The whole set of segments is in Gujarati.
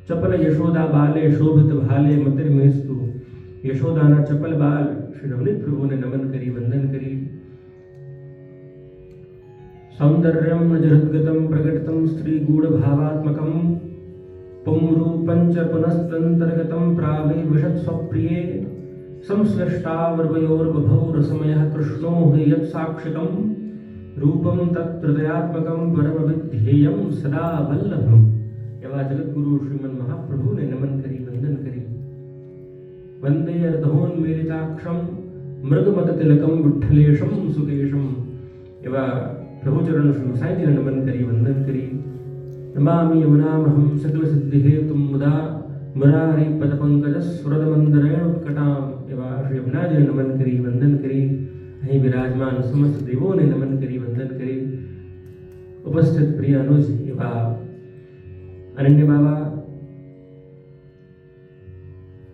चपल यशोदा बाले शोभित भाले मतिर्मेस्तु। यशोदाना चपल बाल श्री नवनीत प्रभु ने नमन करी, वंदन करी। सौंदर्यम जहृद्गतम प्रकटितम स्त्री गूढ़ भावात्मकम पुंरूपं च पुनस्तंतर्गतम प्रावे विशत् स्वप्रिये संश्लिष्टावर्वयोर्बभौ रसमयः कृष्णो हि यत्साक्षिकं रूपं तत्प्रदयात्मकं परमविध्येयं सदा वल्लभम्। एवा जगद्गुरु श्रीमन महाप्रभु ने नमन करी, वंदन करी। वंदे अर्धोन्मीलिताक्षं मृगमदतिलकं विठ्ठलेशं सुकेशं। एवा प्रभु चरण श्री गोसाई जी ने नमन करी, वंदन करी। नमामि यमुनामहं सकल सिद्धि हेतुं मुदा मुरारी पद पंकज स्फुरदमंदरेण उत्कटाम। एवा श्री यमुना जी ने नमन करी, वंदन करी। અહીં વિરાજમાન સમસ્ત દેવોને નમન કરી, વંદન કરી। ઉપસ્થિત પ્રિય અનુજ એવા અનન્ય બાબા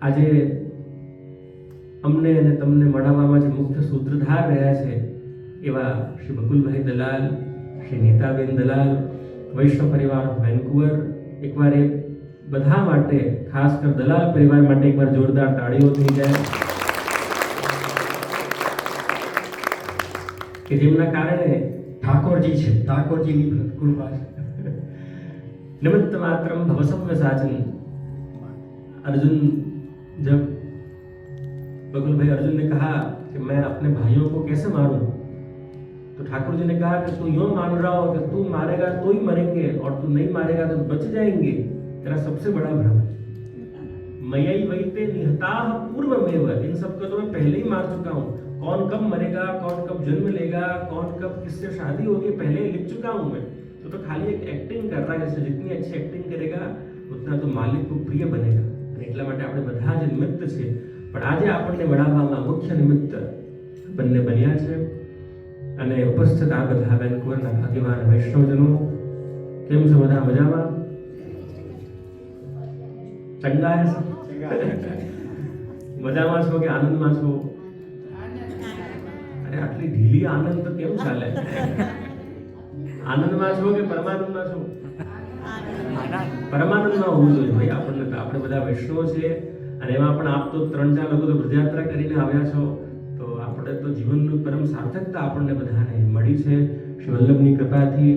આજે અમને અને તમને મળાવવામાં જે મુખ્ય સૂત્રધાર રહ્યા છે એવા શ્રી બકુલભાઈ દલાલ, શ્રી નીતાબેન દલાલ, વૈષ્ણવ પરિવાર વેન્કુવર, એકવાર એ બધા માટે, ખાસ કર દલાલ પરિવાર માટે એકવાર જોરદાર તાળીઓ થઈ જાય કે જેમના કારણે ઠાકોરજી છે, ઠાકોરજીની કૃપા છે। निमित्त मात्रम भवसव्य साचन। अर्जुन, जब बकुल भाई अर्जुन ने कहा कि मैं अपने भाइयों को कैसे मारूं, तो ठाकुर जी ने कहा कि तू यूं मान रहा हो कि तू मारेगा तो ही मरेंगे और तू नहीं मारेगा तो बच जाएंगे, तेरा सबसे बड़ा भ्रम है। मयि वैते निहताः पूर्वमेव, इन सबको तो मैं पहले ही मार चुका हूं। कौन कब मरेगा, कौन कब जन्म लेगा, कौन कब किससे शादी होगी, पहले ही लिख चुका हूं मैं। तो खाली एक एक्टिंग कर रहा है, जैसे जितनी अच्छी एक्टिंग करेगा उतना तो मालिक को प्रिय बनेगा। અને એટલા માટે આપણે બધા જ નિમિત્ત છે, પણ આજે આપણને મળાવવામાં મુખ્ય નિમિત્ત બંને બન્યા છે। અને ઉપસ્થિત આ બધા વેન્કુવરના ભાગ્યવાન વૈષ્ણવજનો કેમ છો? બધા મજામાં? ચંગા છે? મજામાં છો કે આનંદમાં છો? અરે આટલી ઢીલી આનંદ તો કેમ ચાલે? આનંદમાં છો કે પરમાનંદમાં છો? પરમાનંદમાં હોવું જોઈએ ભાઈ। આપણને તો આપણે બધા વૈષ્ણવ છીએ અને એમાં પણ આપ તો 3-4 લોકો તો બ્રજયાત્રા કરીને આવ્યા છો, તો આપણે તો જીવનનું પરમ સાર્થકતા આપણને બધાને મળી છે। શ્રી વલ્લભની કૃપાથી,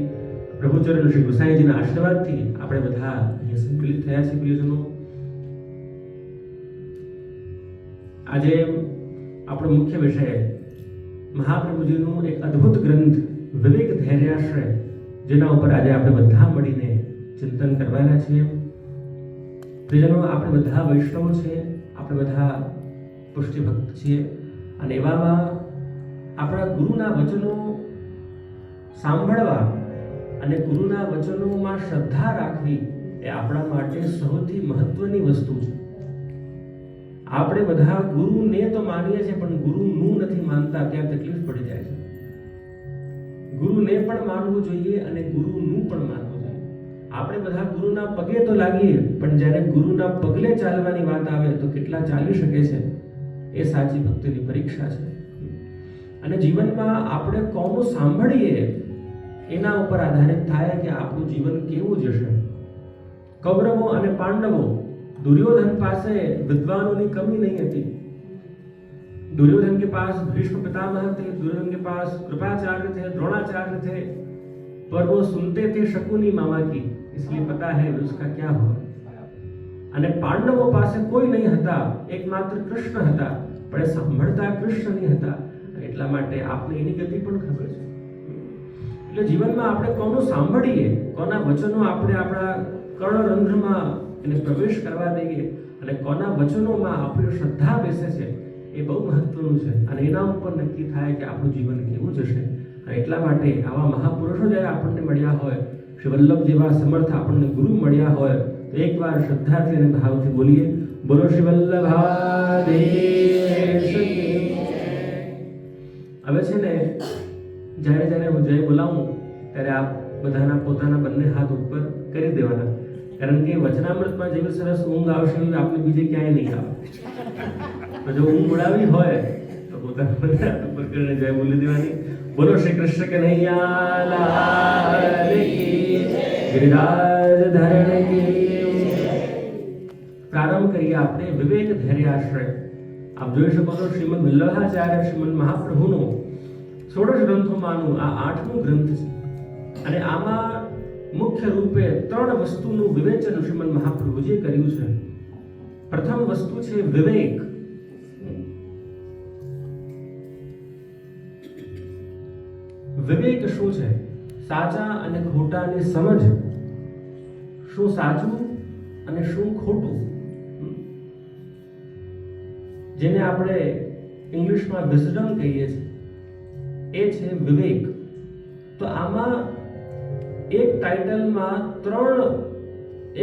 પ્રભુચરણ શ્રી ગુસાઈજીના આશીર્વાદથી આપણે બધા અહીંયા સંકલિત થયા છે પ્રિયજનો। આજે આપણો મુખ્ય વિષય મહાપ્રભુજીનું એક અદ્ભુત ગ્રંથ વિવેક ધૈર્યાશ્રય, જેના ઉપર આજે આપણે બધા મળીને ચિંતન કરવાના છીએ। પ્રિયજનો, આપણે બધા વૈષ્ણવ છીએ, આપણે બધા પુષ્ટિ ભક્ત છીએ અને એવામાં આપણા ગુરુના વચનો સાંભળવા અને ગુરુના વચનોમાં શ્રદ્ધા રાખવી એ આપણા માટે સૌથી મહત્વની વસ્તુ છે। આપણે બધા ગુરુને તો માનીએ છીએ પણ ગુરુનું નથી માનતા, ત્યાં તકલીફ પડી જાય છે। ગુરુને પણ માનવું જોઈએ અને ગુરુનું પણ માનવું જોઈએ। આપણે બધા ગુરુના પગે તો લાગીએ, પણ જ્યારે ગુરુના પગલે ચાલવાની વાત આવે તો કેટલા ચાલી શકે છે એ સાચી ભક્તિની પરીક્ષા છે। અને જીવનમાં આપણે કોનું સાંભળીએ એના ઉપર આધારિત થાય કે આપણું જીવન કેવું જશે। કૌરવો અને પાંડવો, दुर्योधन પાસે વિદ્વાનોની કમી નહીં હતી। दुर्योधन के पास भीष्म पितामह थे, दुर्योधन के पास कृपाचार्य थे, द्रोणाचार्य थे, पर वो सुनते थे शकुनी मामा की, इसलिए पता है उसका क्या हुआ। અને પાંડવો પાસે કોઈ નહીં હતા, એકમાત્ર કૃષ્ણ હતા, પણ એ સાંભળતા કૃષ્ણ નહીં હતા। એટલા માટે આપને એની ગતિ પણ ખબર છે। એટલે જીવનમાં આપણે કોનું સાંભળીએ, કોના વચનો આપણે આપણા કર્ણરંધ્રમાં એને પ્રવેશ કરવા દઈએ અને કોના વચનોમાં આપણી શ્રદ્ધા બેસે છે એ બહુ મહત્વનું છે। અને એના ઉપર નક્કી થાય કે આપણું જીવન કેવું જશે। અને એટલા માટે આવા મહાપુરુષો જ્યારે આપણને મળ્યા હોય, શ્રી વલ્લભ જેવા સમર્થ આપણને ગુરુ મળ્યા હોય, તો એકવાર શ્રદ્ધાથી અને ભાવથી બોલીએ, બોલો શ્રી વલ્લભાધીશ કી। હવે છે ને, જ્યારે જ્યારે હું જય બોલાવું ત્યારે આપ બધાના પોતાના બંને હાથ ઉપર કરી દેવાના, કારણ કે વચનામૃતમાં જેવી સરસ ઊંઘ આવશે એવી આપને બીજે ક્યાંય નહીં આવે। તો જો ઊંઘ ઉડાવી હોય તો પોતાના બંને હાથ ઉપર કરીને જય બોલી દેવાની। બોલો શ્રી કૃષ્ણ કનૈયા લાલ કી, गिरिराज धरण की પ્રારંભ કરીએ આપણે વિવેક ધૈર્ય આશ્રય. આપ જોઈ શકો છો શ્રીમદ વલ્લભાચાર્ય શ્રીમદ મહાપ્રભુનું 16 ગ્રંથોમાંનું આ 8મું ગ્રંથ છે. અને આમાં મુખ્ય રૂપે 3 વસ્તુનું વિવેચન શ્રીમદ મહાપ્રભુજીએ કર્યું છે. પ્રથમ વસ્તુ છે વિવેક. વિવેક શું છે? સાચા અને ખોટાની સમજ. શું સાચું અને શું ખોટું, જેને આપણે ઇંગ્લિશમાં વિઝડમ કહીએ છીએ, એ છે વિવેક. તો આમાં એક ટાઇટલમાં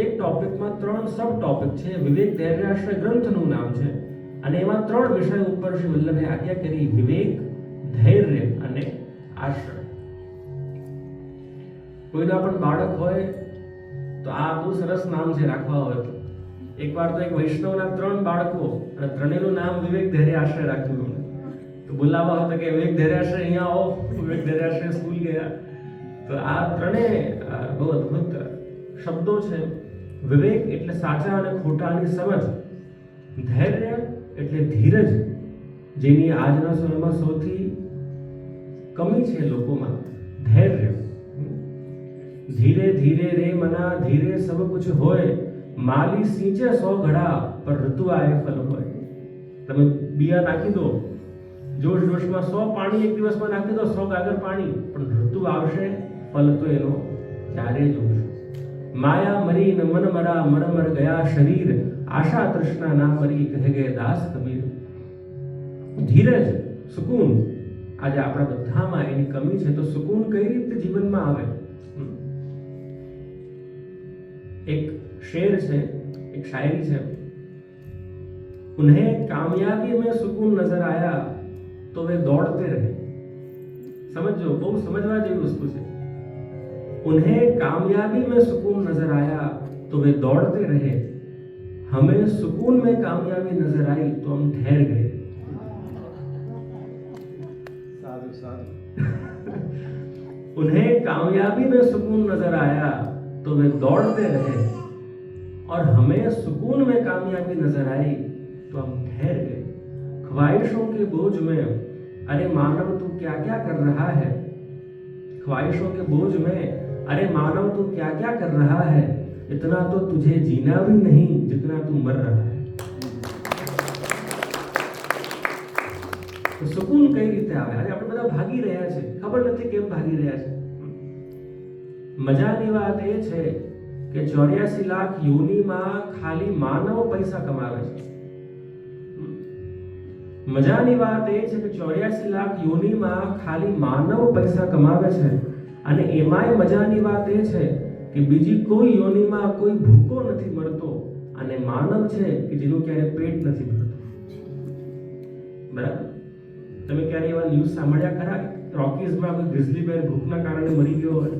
એક ટોપિકમાં 3 સબ ટોપિક છે. વિવેક ધૈર્ય આશ્રય ગ્રંથનું નામ છે અને એમાં 3 વિષય ઉપર શ્રી વલ્લભે આજ્ઞા કરી: વિવેક, ધૈર્ય અને આશ્રય. કોઈના પણ બાળક હોય તો આ બહુ સરસ નામ છે રાખવા હોય તો. એકવાર તો એક વૈષ્ણવના 3 બાળકો અને ત્રણેયનું નામ વિવેક ધૈર્ય આશ્રય રાખ્યું. તો બોલાવા હતા કે વિવેક ધૈર્ય આશ્રય અહીંયા આવો, વિવેક ધૈર્ય આશ્રય સ્કૂલ ગયા. તો આ ત્રણેય બહુ અદ્ભુત શબ્દો છે. વિવેક એટલે સાચા અને ખોટાની સમજ. ધૈર્ય એટલે ધીરજ, જેની આજના સમયમાં સૌથી કમી છે લોકોમાં. ધૈર્ય. ધીરે ધીરે રે મના, ધીરે સબ કુછ હોય, માલી સિંચે 100 ઘડા પર ઋતુ આયે ફલ હોય. તમે બિયા નાખી દો, જોશ જોશમાં 100 પાણી એક દિવસમાં નાખી દો, 100 ગાગર પાણી, પણ ઋતુ આવશે, ફલ તો એનો ત્યારે જ ઉગશે. માયા મરી ન મન મરા, મર મર ગયા શરીર, આશા તૃષ્ણા ના મરી, કહે ગયે દાસ કબીર. ધીરજ, સુકૂન, આજે આપણા બધામાં એની કમી છે. તો સુકૂન કઈ રીતે જીવનમાં આવે? એક शेर છે, एक शायरी છે: उन्हें कामयाबी में सुकून नजर आया तो वे दौड़ते रहे. समझो, બહુ સમજવા જેવી વસ્તુ છે. उन्हें कामयाबी में सुकून नजर आया तो वे दौड़ते रहे, हमें सुकून में कामयाबी नजर आई तो हम ठहर गए. સાધુ સાધુ. उन्हें कामयाबी में सुकून नजर आया तो वे दौड़ते रहे और हमें सुकून में कामयाबी नजर आई तो हम ठहर गए. ख्वाहिशों के बोझ में अरे मानव तू क्या क्या कर रहा है, ख्वाहिशों के बोझ में अरे मानव तू क्या क्या कर रहा है, इतना तो तुझे जीना भी नहीं जितना तू मर रहा है. તો સુકૂન કઈ રીતે આવે? આજે આપણે બધા ભાગી રહ્યા છે, ખબર નથી કેમ ભાગી રહ્યા છે. મજાની વાત એ છે કે 84 લાખ યોનિમાં ખાલી માનવ પૈસા કમાવે છે. મજાની વાત એ છે કે 84 લાખ યોનિમાં ખાલી માનવ પૈસા કમાવે છે. અને એમાંય મજાની વાત એ છે કે બીજી કોઈ યોનિમાં કોઈ ભૂકો નથી મળતો અને માનવ છે કે જેનું ક્યારે પેટ નથી ભરતું. બરાબર? તમે ક્યારે એવા ન્યૂઝ સાંભળ્યા ખરા? રોકીઝમાં કોઈ ગ્રિઝલી બેર ભૂખના કારણે મરી ગયો હોય?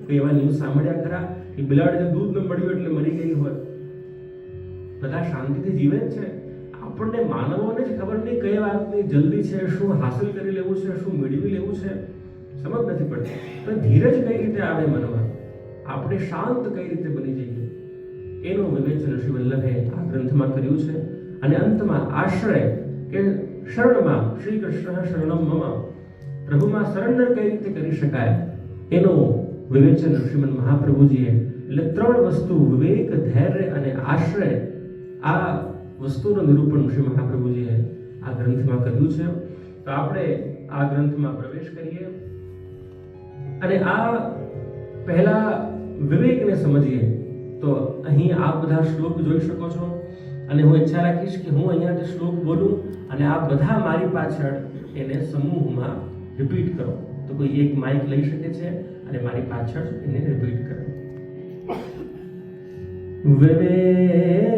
કોઈ એવા ન્યૂઝ સાંભળ્યા ખરા કે બિલાડીને દૂધ ન મળ્યું એટલે મરી ગઈ હોય? બધા શાંતિથી જીવે જ છે. આપણને માનવોને જ ખબર નહીં કઈ વાતની જલ્દી છે, શું હાંસલ કરી લેવું છે, શું મેળવી લેવું છે, સમજ નથી પડતી. તો ધીરજ કઈ રીતે આવે મનમાં? આપણે શાંત કઈ રીતે બની જઈએ? એનું વિવેચન શ્રી વલ્લભે આ ગ્રંથમાં કર્યું છે. અને અંતમાં આશ્રય કે શરણમાં, શ્રી કૃષ્ણ શરણમ મમ, પ્રભુમાં સરેન્ડર કઈ રીતે કરી શકાય એનું વિવેચન શ્રીમદ મહાપ્રભુજીએ. એટલે 3 વસ્તુ, વિવેક, ધૈર્ય અને આશ્રય, આ વસ્તુનું નિરૂપણ શ્રી મહાપ્રભુજીએ આ ગ્રંથમાં કર્યું છે. તો આપણે આ ગ્રંથમાં પ્રવેશ કરીએ અને આ પહેલા વિવેકને સમજીએ. તો અહીં આપ બધા શ્લોક જોઈ શકો છો અને હું ઈચ્છા રાખીશ કે હું અહીંયા જે શ્લોક બોલું અને આપ બધા મારી પાછળ એને સમૂહમાં રિપીટ કરો. તો કોઈ એક માઇક લઈ શકે છે અને મારી પાછળ એને રિપીટ કરો. વિવેક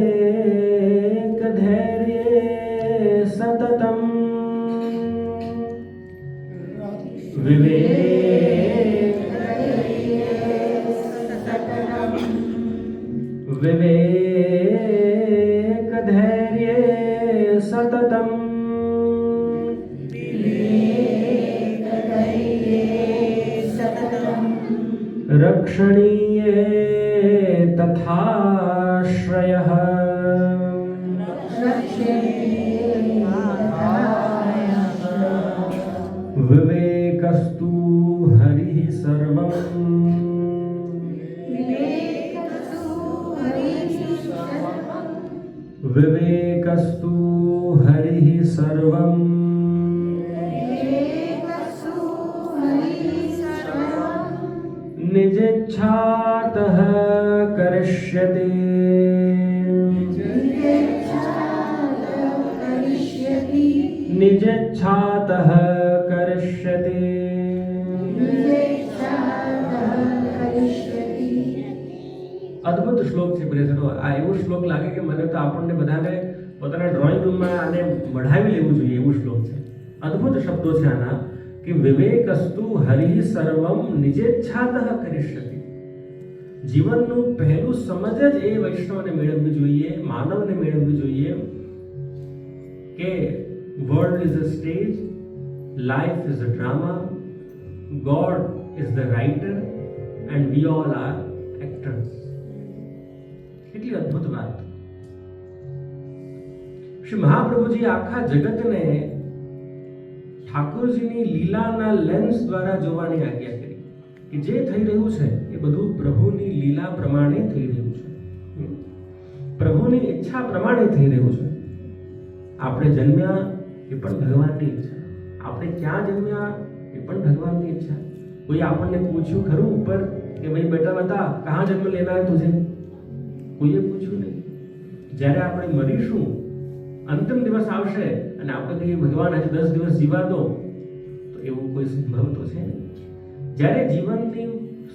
ધૈર્ય સતતમ, વિવેક વિવેક ધૈર્ય સતતમ, रक्षणीये तथाश्रयः વિવેકસ્તુ હરિ સર્વમ નિજેચ્છાતઃ કરિષ્યતે નિજેચ્છાતઃ કરિષ્યતે. અદ્ભુત શ્લોક છે પ્રિયજનો. આ એવો શ્લોક લાગે કે મને તો આપણને બધાને પોતાના ડ્રોઈંગ રૂમમાં આને વઢાવી લેવું જોઈએ એવું શ્લોક છે. અદ્ભુત શબ્દો છે આના કે વિવેકસ્તુ હરિ સર્વમ નિજેચ્છાતઃ કરિષ્યતિ. જીવનનું પહેલું સમજ જ એ વૈષ્ણવને મેળવવી જોઈએ, માનવને મેળવવી જોઈએ કે world is a stage, life is a drama, God is the writer and we all are actors. કેટલી અદ્ભુત વાત. શ્રી મહાપ્રભુજી આખા જગતને ઠાકોરજીની લીલાના લેન્સ દ્વારા જોવાની આજ્ઞા કરી કે જે થઈ રહ્યું છે એ બધું પ્રભુની લીલા પ્રમાણે થઈ રહ્યું છે, પ્રભુની ઈચ્છા પ્રમાણે થઈ રહ્યું છે. આપણે જન્મ્યા એ પણ ભગવાનની ઈચ્છા, આપણે ક્યાં જન્મ્યા એ પણ ભગવાનની ઈચ્છા. કોઈ આપણને પૂછ્યું ખરું ઉપર કે ભાઈ બેટા બતા કહાં જન્મ લેના હે તુझे? કોઈએ પૂછ્યું નહીં. જ્યારે આપણે મરીશું, અંતિમ દિવસ આવશે અને આપણે કહીએ ભગવાન આજે 10 દિવસ જીવા દો, તો એવું કોઈ સંભવ તો છે નહીં. જ્યારે જીવનની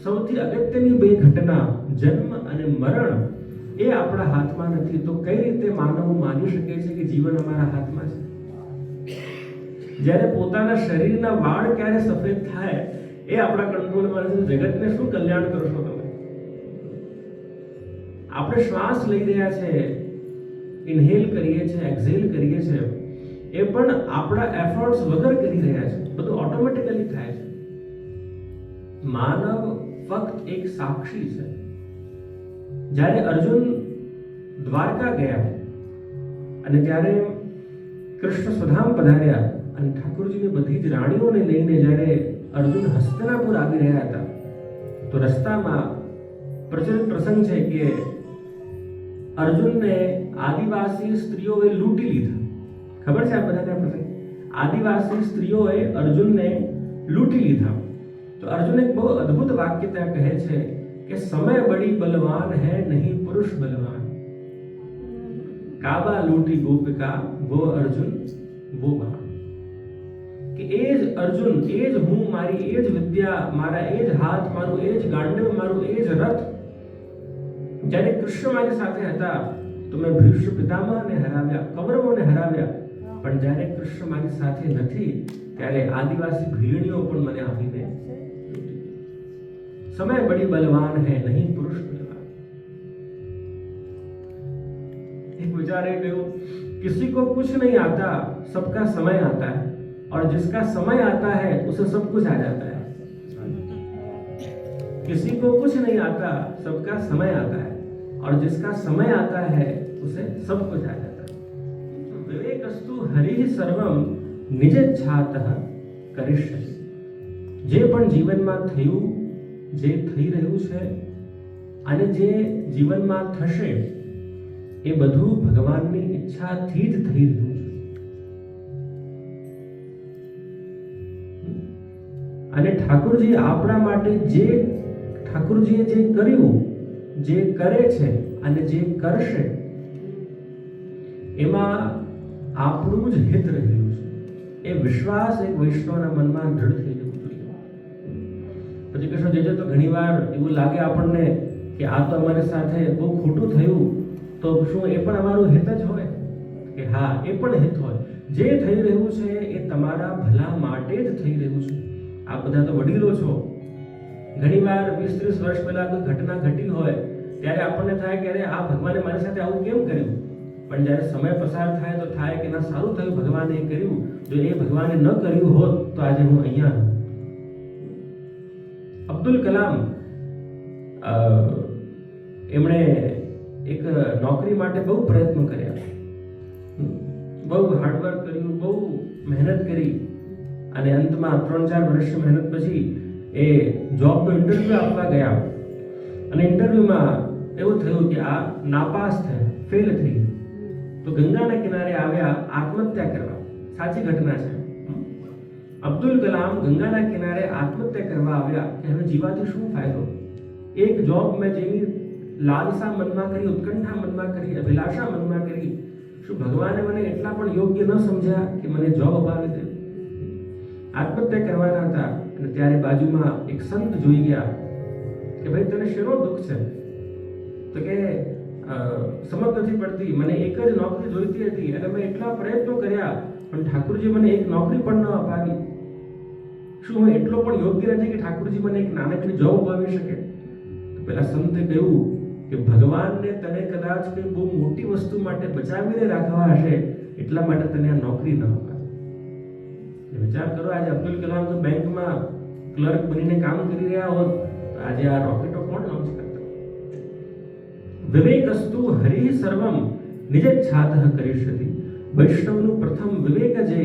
સૌથી અગત્યની બે ઘટના જન્મ અને મરણ એ આપણા હાથમાં નથી, તો કઈ રીતે માનવ માની શકે છે કે જીવન અમારા હાથમાં છે? જ્યારે પોતાના શરીરના વાળ ક્યારે સફેદ થાય એ આપણા કંટ્રોલમાં નથી. જગતને શું કલ્યાણ કરશો તમે? આપણે શ્વાસ લઈ રહ્યા છે, ઇન્હેલ કરીએ છીએ, એક્ઝેલ કરીએ છીએ, એ પણ આપણા એફર્ટ્સ વગર કરી રહ્યા છે. બધું ઓટોમેટિકલી થાય છે. માનવ ફક્ત એક સાક્ષી છે. જ્યારે અર્જુન દ્વારકા ગયા અને ત્યારે કૃષ્ણ સ્વધામ પધાર્યા અને ઠાકોરજીની બધી જ રાણીઓને લઈને જ્યારે અર્જુન હસ્તિનાપુર આવી રહ્યા હતા, તો રસ્તામાં પ્રચલિત પ્રસંગ છે કે અર્જુનને આદિવાસી સ્ત્રીઓએ લૂંટી લીધા. ખબર છે આ બધાને પ્રસંગ? આદિવાસી સ્ત્રીઓએ અર્જુનને લૂંટી લીધા. તો અર્જુન એક બહુ અદ્ભુત વાક્ય ત્યાં કહે છે કે સમય બડી બલવાન હૈ નહીં પુરુષ બલવાન. કાબા લૂંટી ગોપિકા વો અર્જુન વો બાણ. કે એ જ અર્જુન, એ જ હું, મારી એ જ વિદ્યા, મારા એ જ હાથ, મારું એ જ ગાંડીવ, મારું એ જ રથ. જ્યારે કૃષ્ણ મારી સાથે હતા તો મેં ભીષ્મ પિતામહને હરાવ્યા, કૌરવોને હરાવ્યા, પણ જ્યારે કૃષ્ણ મારી સાથે નથી ત્યારે આદિવાસી ભીલણીઓ પણ મને આવીને समय बड़ी बलवान है नहीं पुरुष बलवान. एक विचार है कि किसी को कुछ नहीं आता, सबका समय आता है, और जिसका समय आता है उसे सब कुछ आ जाता है. किसी को कुछ नहीं आता, सबका समय आता है, और जिसका समय आता है उसे सब कुछ आ जाता है. विवेकस्तु हरिः सर्वं निजेच्छातः करिष्यति. જે પણ જીવનમાં થયું, જે થઈ રહ્યું છે અને જે જીવનમાં થશે એ બધું ભગવાનની ઈચ્છાથી જ થઈ રહ્યું છે. અને ઠાકોરજી આપણા માટે ઠાકોરજીએ જે કર્યું, જે કરે છે અને જે કરશે એમાં આપણું જ હિત રહેલું છે. એ વિશ્વાસ એક વૈષ્ણવના મનમાં દૃઢ થઈ જવું જોઈએ. પછી કહેશો જે તો ઘણીવાર એવું લાગે આપણને કે આ તો અમારી સાથે બહુ ખોટું થયું, તો શું એ પણ અમારું હિત જ હોય? કે હા, એ પણ હિત હોય. જે થઈ રહ્યું છે એ તમારા ભલા માટે જ થઈ રહ્યું છે. આ બધા તો વડીલો છો. ઘણીવાર 20-30 વર્ષ પહેલા કોઈ ઘટના ઘટી હોય ત્યારે આપણને થાય કે અરે આ ભગવાને મારી સાથે આવું કેમ કર્યું? પણ જ્યારે સમય પસાર થાય તો થાય કે ના, સારું થયું ભગવાને એ કર્યું. જો એ ભગવાને ન કર્યું હોત તો આજે હું અહીંયા ન. અબ્દુલ કલામ એમણે એક નોકરી માટે બહુ પ્રયત્ન કર્યા, બહુ હાર્ડવર્ક કર્યું, બહુ મહેનત કરી, અને અંતમાં 3-4 વર્ષની મહેનત પછી એ જોબનો ઇન્ટરવ્યુ આપવા ગયા અને ઇન્ટરવ્યુમાં એવું થયું કે આ નાપાસ થયા, ફેલ થઈ. તો ગંગાના કિનારે આવ્યા આત્મહત્યા કરવા. સાચી ઘટના છે. અબ્દુલ કલામ ગંગાના કિનારે આત્મહત્યા કરવા આવ્યા કે હવે જીવાથી શું ફાયદો. એક જોબ મેં જેની લાલસા મનમાં કરી, ઉત્કંઠા મનમાં કરી, અભિલાષા મનમાં કરી, શું ભગવાને મને એટલા પણ યોગ્ય ન સમજ્યા કે મને જોબ અપાવી દે. આત્મહત્યા કરવાના હતા અને ત્યારે બાજુમાં એક સંત જોઈ ગયા કે ભાઈ તને શેનો દુઃખ છે? તો કે સમજ નથી પડતી, મને એક જ નોકરી જોઈતી હતી અને મેં એટલા પ્રયત્નો કર્યા પણ ઠાકુરજી મને એક નોકરી પણ ન અપાવી. શું હું એટલો પણ યોગ્ય નથી કે ઠાકુરજી મને એક નાનકડી જોબ અપાવી શકે? તો પેલા સંતે કહ્યું કે ભગવાનને તને કદાચ કોઈ બહુ મોટી વસ્તુ માટે બચાવીને રાખવા હશે એટલા માટે તને આ નોકરી ન અપાવે. વિચાર કરો, આજે અબ્દુલ કલામ તો બેંકમાં ક્લર્ક બનીને કામ કરી રહ્યા હોત તો આજે આ રોકેટો કોણ લોન્ચ કરતા? વિવેકસ્તુ હરિ સર્વમ નિજચ્છાતઃ કરિષ્યતિ. વૈષ્ણવનું પ્રથમ વિવેક છે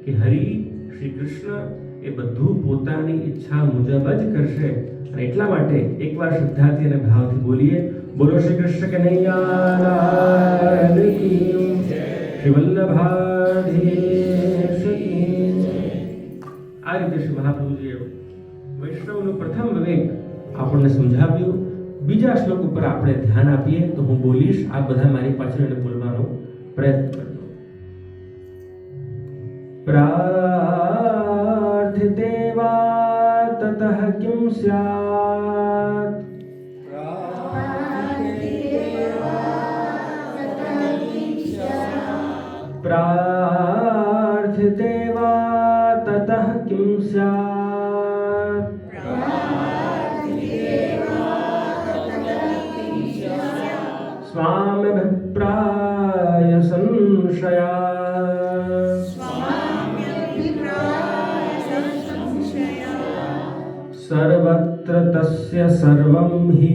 કે હરિ શ્રી કૃષ્ણ એ બધું પોતાની ઈચ્છા મુજબ જ કરશે. અને એટલા માટે એકવાર શ્રદ્ધાથી અને ભાવથી બોલીએ, બોલો શ્રી કૃષ્ણ કનૈયા લાલ કી જય, શ્રી વલ્લભાધીશ કી જય. આ રીતે શ્રી મહાપ્રભુજીએ વૈષ્ણવનું પ્રથમ વિવેક આપણને સમજાવ્યું. બીજા શ્લોક ઉપર આપણે ધ્યાન આપીએ તો હું બોલીશ, આ બધા મારી પાછળ એને બોલવાનો પ્રયત્ન કરજો. પ્રાર્થિતે વા તતઃ કિમ સ્યાત, પ્રાર્થિતે વા તતઃ કિમ સ્યાત, સ્વામ્યભિપ્રાય સંશયા, સર્વત્ર તસ્ય સર્વં હિ,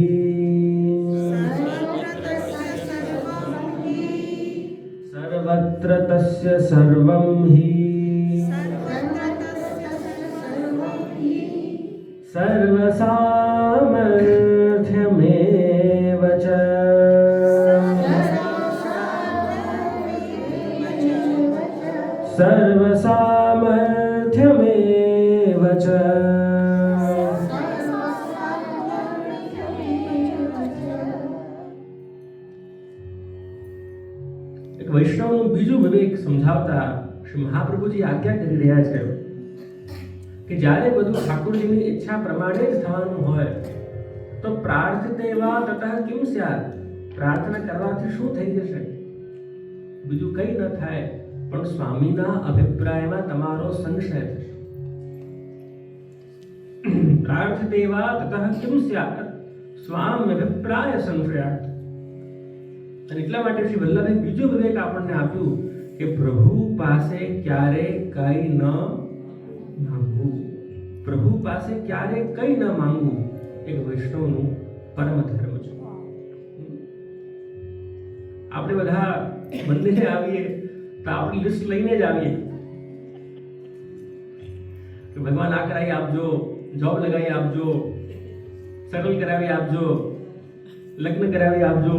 સર્વત્ર તસ્ય સર્વં હિ, સર્વસામર્થ્યમેવ ચ, સર્વસામર્થ્યમેવ ચ. એક વૈષ્ણવનું બીજું વિવેક સમજાવતા શ્રી મહાપ્રભુજી આજ્ઞા કરી રહ્યા છે કે જ્યારે બધું ઠાકોરજીની ઈચ્છા પ્રમાણે જ થવાનું હોય તો પ્રાર્થિતે વા તતઃ કિમ સ્યાત, પ્રાર્થના કરવાથી શું થઈ જશે? બીજું કંઈ ન થાય પણ સ્વામીના અભિપ્રાયમાં તમારો સંશય થશે. પ્રાર્થિતે વા તતઃ કિમ સ્યાત સ્વામ્ય અભિપ્રાય સંશયાત. અને એટલા માટે શ્રી વલ્લભે બીજું વિવેક આપણને આપ્યું કે પ્રભુ પાસે ક્યારે કંઈ ન માંગવું. પ્રભુ પાસે ક્યારે કંઈ ન માંગવું એક વૈષ્ણવનું પરમ ધર્મ છે. આપણે બધા મંદિરે આવીએ તો આપણી લિસ્ટ લઈને જ આવીએ કે ભગવાન આ કરાવી આપજો, જોબ લગાવી આપજો, સેટલ કરાવી આપજો, લગ્ન કરાવી આપજો.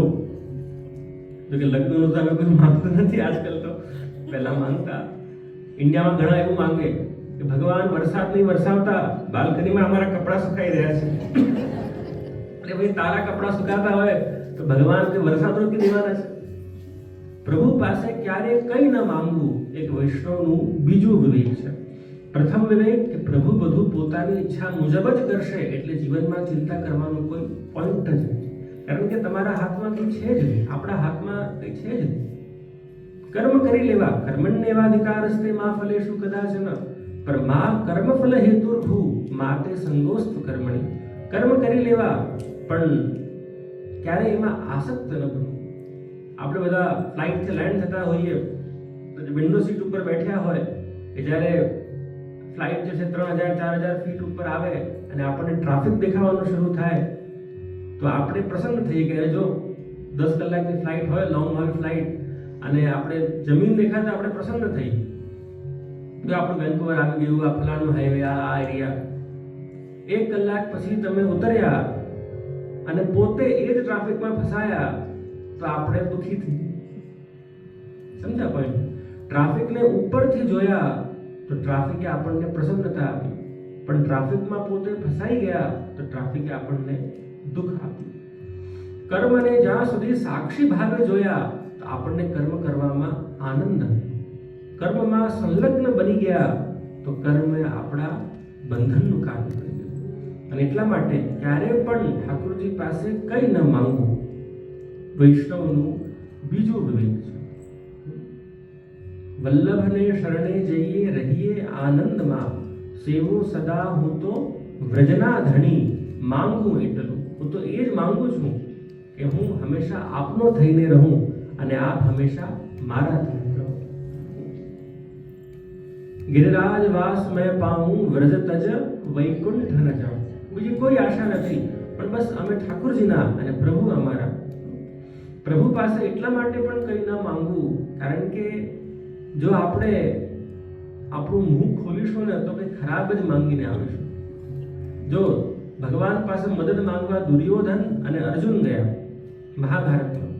જો કે લગ્નનું તો અમે કોઈ માંગતું નથી આજકાલ, તો પહેલા માંગતા. ઇન્ડિયામાં ઘણા એવું માંગે કે ભગવાન વરસાદ નહીં વરસાવતા, બાલ્કનીમાં અમારા કપડાં સુકાઈ રહ્યા છે. અરે ભાઈ, તારા કપડાં સુકાતા હોય તો ભગવાન કે વરસાદ રોકી દેવાના છે. પ્રભુ પાસે ક્યારે કંઈ ન માંગવું એક વૈષ્ણવનું બીજું વિવેક છે. પ્રથમ વિવેક કે પ્રભુ બધું પોતાની ઈચ્છા મુજબ જ કરશે એટલે જીવનમાં ચિંતા કરવાનો કોઈ પોઈન્ટ જ નથી. કારણ કે તમારા હાથમાં કંઈ છે જ નહીં, આપણા હાથમાં કંઈ છે જ નહીં. કર્મ કરી લેવા, કર્મણ્યેવાધિકારસ્તે મા ફલેષુ કદાચન, પર મા કર્મફલ હેતુર્ભૂ માતે સંગોસ્તુ કર્મણિ. કર્મ કરી લેવા પણ ક્યારે એમાં આસક્ત ન બનવું. આપણે બધા ફ્લાઇટથી લેન્ડ થતા હોઈએ તો વિન્ડો સીટ ઉપર બેઠ્યા હોય કે જ્યારે ફ્લાઇટ જે છે 3000-4000 ફીટ ઉપર આવે અને આપણને ટ્રાફિક દેખાવાનું શરૂ થાય તો આપણે પ્રસન્ન થઈએ કે જો 10 કલાકની ફ્લાઇટ હોય, લોંગ હોલ ફ્લાઇટ, અને આપણે જમીન દેખાતા આપણે પ્રસન્ન થઈએ કે આપણું વેન્કુવર આવી ગયું, આ ફલાણું હાઈવે, આ એરિયા. 1 કલાક પછી તમે ઉતર્યા અને પોતે એ જ ટ્રાફિકમાં ફસાયા તો આપણે દુઃખી થઈએ. સમજ્યા પોઈન્ટ? ટ્રાફિકને ઉપરથી જોયા તો ટ્રાફિકે આપણને પ્રસન્નતા આપી, પણ ટ્રાફિકમાં પોતે ફસાઈ ગયા તો ટ્રાફિકે આપણને દુઃખ આપ્યું. કર્મને જ્યાં સુધી સાક્ષી ભાવે જોયા તો આપણને કર્મ કરવામાં આનંદ આવ્યો. કર્મમાં સંલગ્ન બની ગયા તો કર્મ આપણા બંધનનું કારણ બની ગયું. અને એટલા માટે ક્યારે પણ ઠાકોરજી પાસે કંઈ ન માંગવું વૈષ્ણવનું બીજું વિવેક છે. વલ્લભને શરણે જઈએ રહીએ આનંદમાં, સેવો સદા હું તો વ્રજના ધણી, માંગું એટલું હું તો એ જ માંગુ છું કે હું હંમેશા આપનો થઈને રહું અને આપ હંમેશા મારા થઈને રહો. ગિરિરાજ વાસ મેં પાઉં વ્રજ તજ વૈકુંઠ ન જાઉં. બીજી કોઈ આશા નથી, પણ બસ અમે ઠાકોરજીના અને પ્રભુ અમારા. પ્રભુ પાસે એટલા માટે પણ કંઈ ન માંગવું, કારણ કે જો આપણે આપણું મુખ ખોલીશું ને તો કંઈ ખરાબ જ માંગીને આવીશું. જો ભગવાન પાસે મદદ માંગવા દુર્યોધન અને અર્જુન ગયા મહાભારતમાં,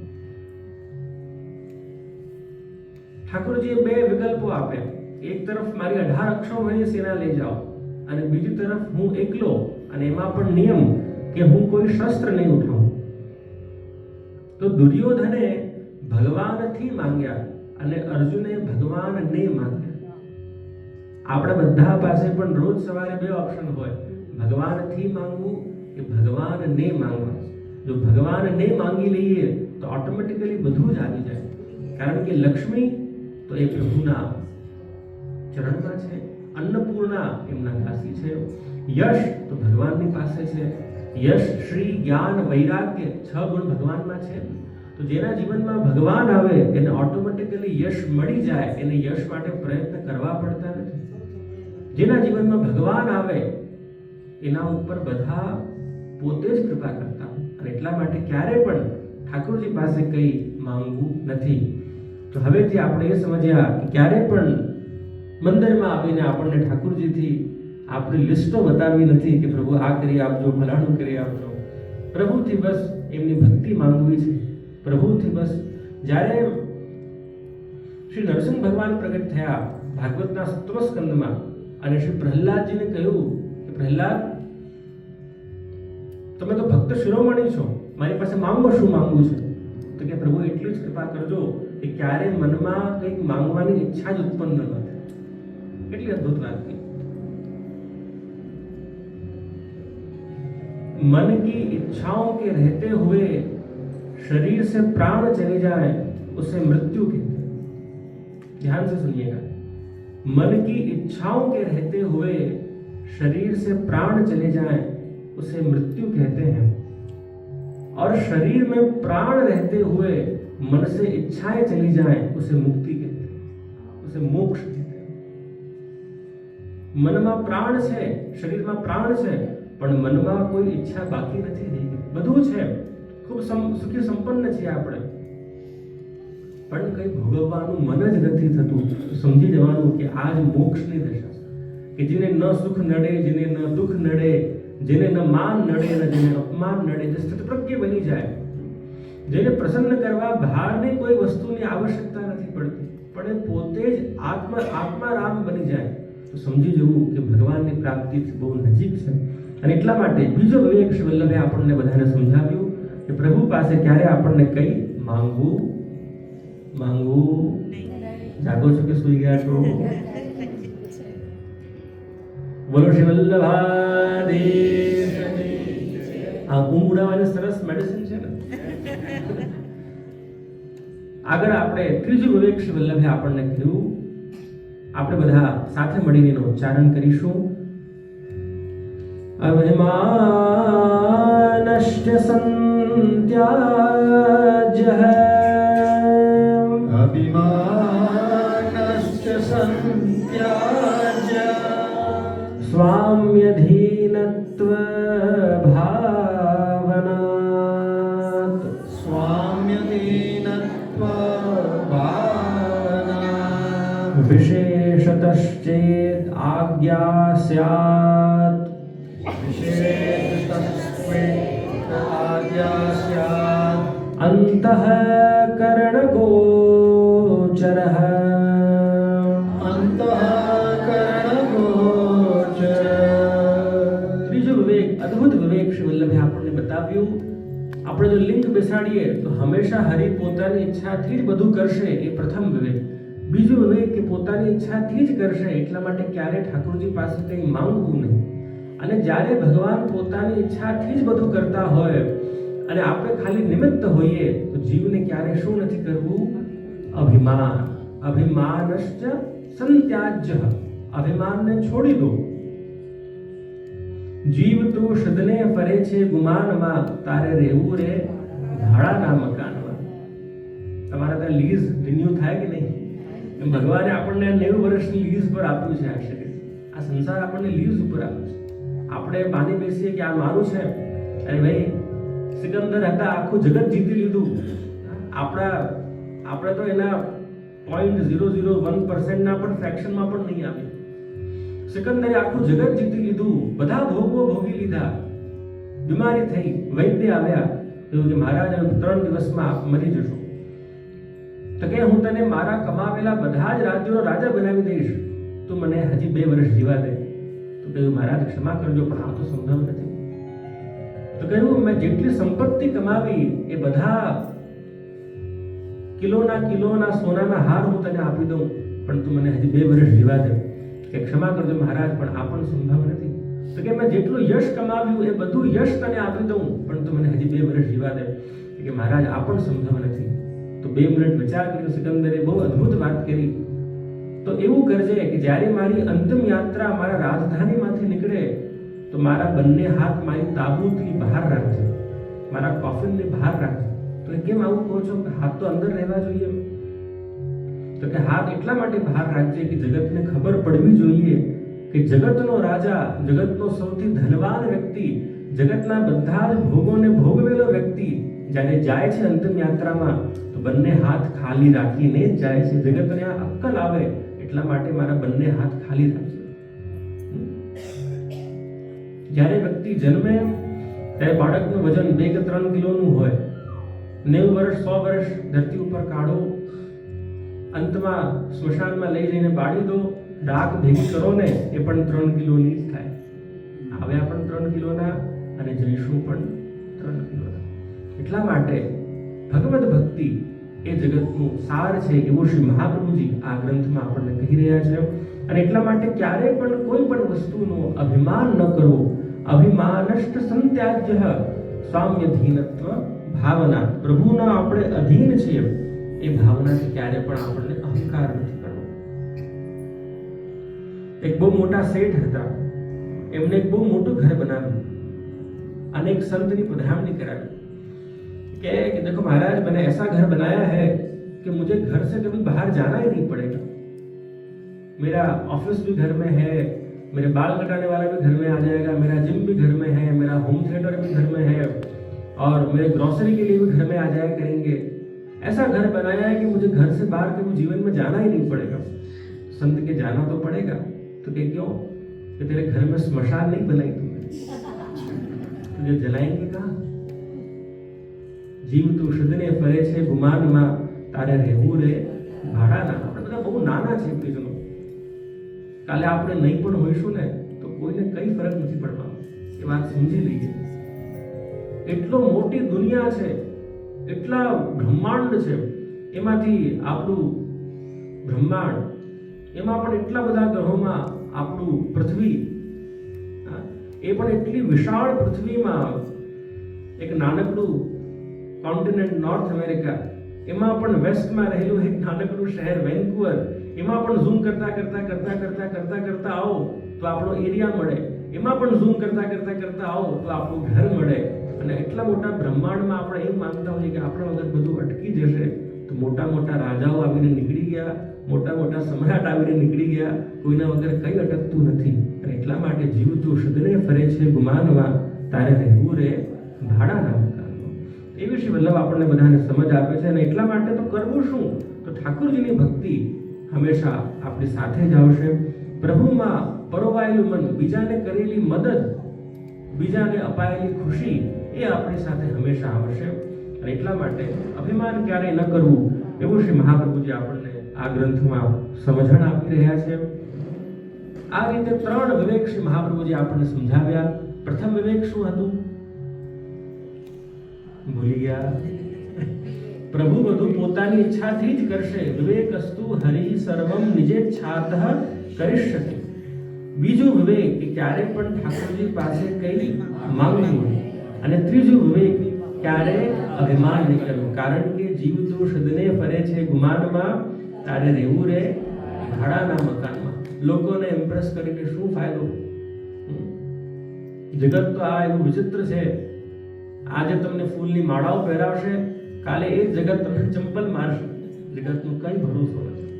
ઠાકોરજીએ બે વિકલ્પો આપ્યા. એક તરફ મારી 18 અક્ષોહિણી સેના લઈ જાઓ, અને બીજી તરફ હું એકલો, અને એમાં પણ નિયમ કે હું કોઈ શસ્ત્ર નહીં ઉઠાવું. તો દુર્યોધને ભગવાનથી માંગ્યા અને અર્જુને ભગવાનને માંગ્યા. આપણા બધા પાસે પણ રોજ સવારે બે ઓપ્શન હોય, ભગવાનથી માંગવું કે ભગવાનને માંગવા. જો ભગવાનને માંગી લઈએ તો ઓટોમેટિકલી બધું જ આવી જાય, કારણ કે લક્ષ્મી તો એ પ્રભુના ચરણમાં છે, અન્નપૂર્ણા એમના દાસી છે, યશ તો ભગવાનની પાસે છે. યશ, શ્રી, જ્ઞાન, વૈરાગ્ય 6 ગુણ ભગવાનમાં છે. તો જેના જીવનમાં ભગવાન આવે એને ઓટોમેટિકલી યશ મળી જાય, એને યશ માટે પ્રયત્ન કરવા પડતા નથી. જેના જીવનમાં ભગવાન આવે એના ઉપર બધા પોતે જ કૃપા કરતા, અને એટલા માટે ક્યારે પણ ઠાકોરજી પાસે કંઈ માંગવું નથી. તો હવેથી આપણે એ સમજ્યા કે ક્યારે પણ મંદિરમાં આવીને આપણને ઠાકોરજીથી આપણી લિસ્ટો બતાવી નથી કે પ્રભુ આ કરી આપજો, ફલાણું કરી આપજો. પ્રભુથી બસ એમની ભક્તિ માંગવી છે. પ્રભુથી બસ. જ્યારે શ્રી નરસિંહ ભગવાન પ્રગટ થયા ભાગવતના 7મા સ્કંદમાં, અને શ્રી પ્રહલાદજીને કહ્યું કે પ્રહલાદ, તમે તો ભક્ત શિરોમણી છો, મારી પાસે માંગો, શું માંગવું છે? તો કે પ્રભુ એટલી જ કૃપા કરજો કે ક્યારે મનમાં કંઈક માંગવાની ઈચ્છા જ ઉત્પન્ન ન થાય. કેટલી અદ્ભુત વાત की. मन की इच्छाओं के रहते हुए शरीर से प्राण चले जाए उसे मृत्यु कहते हैं. ध्यान से सुनिएगा. मन की इच्छाओं के रहते हुए शरीर से प्राण चले जाए उसे मृत्यु कहते हैं, और शरीर में प्राण रहते हुए मन से इच्छाएं चली जाए उसे मुक्ति कहते हैं, उसे मोक्ष कहते हैं. મનમાં પ્રાણ છે, શરીરમાં પ્રાણ છે, પણ મનમાં કોઈ ઈચ્છા બાકી નથી રહી. બધું છે, ખૂબ સુખી સંપન્ન છીએ આપણે, પણ કંઈ ભોગવવાનું મન જ નથી થતું. સમજી જવાનું કે આ જ મોક્ષની દશા છે, કે જેને ન સુખ નડે, જેને ન દુઃખ નડે, જેને ન માન નડે ને જેને અપમાન નડે, જે સ્થિતપ્રજ્ઞ બની જાય, જેને પ્રસન્ન કરવા બહારની કોઈ વસ્તુની આવશ્યકતા નથી પડતી, પણ એ પોતે જ આત્મારામ બની જાય, તો સમજી જવું કે ભગવાનની પ્રાપ્તિ બહુ નજીક છે. અને એટલા માટે બીજો વિવેક શ્રી વલ્લભે આપણને બધાને સમજાવ્યું કે પ્રભુ પાસે ક્યારે આપણને કંઈ માંગવું. જાગો છો કે સૂઈ ગયા છો? બોલો શ્રી વલ્લભાધીશની. આ ઊંઘ ઉડાવવાની સરસ મેડિસિન છે ને. આગળ આપણે ત્રીજું વિવેક શ્રી વલ્લભે આપણને કહ્યું, આપણે બધા સાથે મળીને એનું ઉચ્ચારણ કરીશું. અભિમાનશ્ચ સંત્યાજ્યઃ, અભિમાનશ્ચ સંત્યાજ્યઃ, સ્વામ્યધીનત્વ ભાવનાત, સ્વામ્યધીનત્વ ભાવનાત, વિશેષતશ્ચેદ આજ્ઞા સ્યાત, વિશેષતશ્ચેદ આજ્ઞા સ્યાત, અંતઃકરણ ગોચર અંતઃકરણગોચર. ત્રીજો વિવેક, અદ્ભુત વિવેક શ્રી વલ્લભે આપણને બતાવ્યું. આપણે જો લિંગ બેસાડીએ તો હંમેશા હરિ પોતાની ઈચ્છાથી જ બધું કરશે, એ પ્રથમ વિવેક. બીજું વિવેક કે પોતાની ઈચ્છાથી જ કરશે, એટલા માટે ક્યારે ઠાકોરજી પાસે કંઈ માંગવું નહીં. અને જ્યારે ભગવાન પોતાની ઈચ્છાથી જ બધું કરતા હોય અને આપણે ખાલી નિમિત્ત હોઈએ તો જીવને ક્યારે શું નથી કરવું? અભિમાન. અભિમાનશ્ચ સંત્યાજ્ય. અભિમાનને છોડી દો. જીવ તો સદને ફરે છે ગુમાનમાં, તારે રહેવું રે ભાડાના મકાનમાં. તમારા ત્યાં લીઝ રિન્યુ થાય કે નહીં? એમ ભગવાને આપણને 90 વર્ષની લીઝ પર આપ્યું છે. આ શરીર, આ સંસાર આપણને લીઝ ઉપર આપ્યું છે. આપણે માની બેસીએ કે આ મારું છે. અરે ભાઈ, સિકંદર હતા, આખું જગત જીતી લીધું. આપણે તો એના 0.001% ના પણ ફ્રેક્શનમાં પણ નહીં આવ્યું. સિકંદરે આખું જગત જીતી લીધું, બધા ભોગવો ભોગી લીધા. બીમારી થઈ, વૈદ્ય આવ્યા, એવું કે મહારાજ 3 દિવસમાં આપ મરી જશો. તો કે હું તને મારા કમાવેલા બધા જ રાજ્યોનો રાજા બનાવી દઈશ, તું મને હજી 2 વર્ષ જીવા દે. તો કહ્યું મહારાજ ક્ષમા કરજો, પણ આ તો સંભવ નથી. તો કહ્યું મેં જેટલી સંપત્તિ કમાવી એ બધા કિલોના સોનાના હાર હું તને આપી દઉં, પણ તું મને હજી 2 વર્ષ જીવા દે. કે ક્ષમા કરજો મહારાજ, પણ આ પણ સંભવ નથી. તો કે મેં જેટલું યશ કમાવ્યું એ બધું યશ તને આપી દઉં, પણ તું મને હજી 2 વર્ષ જીવા દે. કે મહારાજ આ પણ સંભવ નથી. તો 2 મિનિટ વિચાર કર્યો સિકંદરે, બહુ અદ્ભુત વાત કરી. તો એવું કરજે કે જ્યારે મારી અંતિમ યાત્રા મારા રાજધાનીમાંથી નીકળે તો મારા બંને હાથ મારી તાબૂતની બહાર રાખજે, મારા કોફિનની બહાર રાખજે. તો કેમ આવું કહો છો? કે હાથ તો અંદર રહેવા જોઈએ. તો કે હાથ એટલા માટે બહાર રાખજે કે જગતને ખબર પડવી જોઈએ કે જગતનો રાજા, જગતનો સૌથી ધનવાન વ્યક્તિ, જગતના બધા જ ભોગોને ભોગવેલો વ્યક્તિ જ્યારે જાય છે અંતિમ યાત્રામાં તો બંને હાથ ખાલી રાખીને જ જાય છે. જગતને આ અક્કલ આવે એટલા માટે મારા બંને હાથ ખાલી રાખજો. જ્યારે વ્યક્તિ જન્મે ત્યારે બાળકનું વજન 2 કે 3 કિલોનું હોય. 90 વર્ષ 100 વર્ષ ધરતી ઉપર કાઢો, અંતમાં સ્મશાનમાં લઈ જઈને બાળી દો, ડાક ભેગી કરો ને, એ પણ 3 કિલોની જ થાય. આવ્યા પણ 3 કિલોના અને જઈશું પણ 3 કિલોના. એટલા માટે ભગવદ ભક્તિ એ જગતનું સાર છે એવું શ્રી મહાપ્રભુજી આ ગ્રંથમાં આપણને કહી રહ્યા છે. અને એટલા માટે ક્યારે પણ કોઈ પણ વસ્તુનો અભિમાન ન કરવો. અભિમાનશ્ચ સંત્યાજ્ય સ્વામ્યધીનત્વ ભાવના. પ્રભુના આપણે અધીન છીએ એ ભાવનાથી ક્યારે પણ આપણને અહંકાર નથી કરવો. એક બહુ મોટા શેઠ હતા, એમને એક બહુ મોટું ઘર બનાવ્યું, अनेक संत की पधरावनी कराई कि देखो महाराज मैंने ऐसा घर बनाया है कि मुझे घर से कभी बाहर जाना ही नहीं पड़ेगा। मेरा ऑफिस भी घर में है, मेरे बाल कटाने वाला भी घर में आ जाएगा, मेरा जिम भी घर में है, मेरा होम थिएटर भी घर में है और मेरे ग्रोसरी के लिए भी घर में आ जाया करेंगे। ऐसा घर बनाया है कि मुझे घर से बाहर कभी जीवन में जाना ही नहीं पड़ेगा। संत के जाना तो पड़ेगा, तो क्या क्यों कि तेरे घर में स्मशान नहीं बनाई तुमने, तुझे जलाएंगे कहाँ? जीव तू शुद्धने फरे छे गुमान में तारे રહેવું રે ભાડાના। આપણે બધા બહુ નાના છે પ્રિયજનો, કાલે આપણે નહીં પણ હોઈશું ને તો કોઈને કઈ ફરક નથી પડવાનો, એ વાત સમજી લઈએ। એટલો મોટી દુનિયા છે, એટલા બ્રહ્માંડ છે, એમાંથી આપણું બ્રહ્માંડ, એમાં પણ એટલા બધા ગ્રહોમાં આપણું પૃથ્વી, એ પણ એટલી વિશાળ પૃથ્વીમાં એક નાનકડું કોન્ટિનેન્ટ નોર્થ અમેરિકા, એમાં પણ વેસ્ટમાં રહેલું એક નાનકડું શહેર વેન્કુવર, એમાં પણ ઝૂમ કરતા કરતા કરતા કરતા કરતા કરતા આવો તો આપણો એરિયા મળે, એમાં પણ ઝૂમ કરતા કરતા કરતા આવો તો આપણું ઘર મળે। અને એટલા મોટા બ્રહ્માંડમાં આપણે એમ માનતા હોઈએ કે આપણા વગર બધું અટકી જશે, તો મોટા મોટા રાજાઓ આવીને નીકળી ગયા, મોટા મોટા સમ્રાટ આવીને નીકળી ગયા, કોઈના વગર કઈ અટકતું નથી। અને એટલા માટે જીવ તું શુદ્ધને ફરે છે ગુમાનવા, તારે રહેવું રે ભાડાના મકાનમાં। એવી શ્રી વલ્લભ આપણને બધાને સમજ આપે છે। અને એટલા માટે તો કરવું શું? તો ઠાકોરજીની ભક્તિ હંમેશા આપણી સાથે જ આવશે। પ્રભુમાં પરોવાયેલું મન, બીજાને કરેલી મદદ, બીજાને અપાયેલી ખુશી એ આપણી સાથે હંમેશા આવશે। અને એટલા માટે અભિમાન ક્યારેય ન કરવું એવું શ્રી મહાપ્રભુજી આપણને આ ગ્રંથમાં સમજણ આપી રહ્યા છે. આ રીતે 3 વિવેક શ્રી મહાપ્રભુજી આપણને સમજાવ્યા. પ્રથમ વિવેક શું હતું? ભૂલી ગયા. પ્રભુ બધું પોતાની ઈચ્છાથી જ કરશે. વિવેકસ્તુ હરિ સર્વમ નિજેચ્છાતઃ કરિષ્યતિ. બીજું વિવેક કે ક્યારે પણ ઠાકોરજી પાસે કઈ માંગવું નહીં. અને ત્રીજું વિવેક ક્યારે અભિમાન નહીં કરવું. કારણ કે જીવ તો સદને ફરે છે ગુમાનમાં, તારે રહેવું રે ભાડાના મકાનમાં. લોકોને ઇમ્પ્રેસ કરીને શું ફાયદો? જગત તો આ એવું વિચિત્ર છે. આજે તમને ફૂલની માળાઓ પહેરાવશે, કાલે એ જગત તમને ચંપલ મારશે. જગતનું કઈ ભરોસો નથી.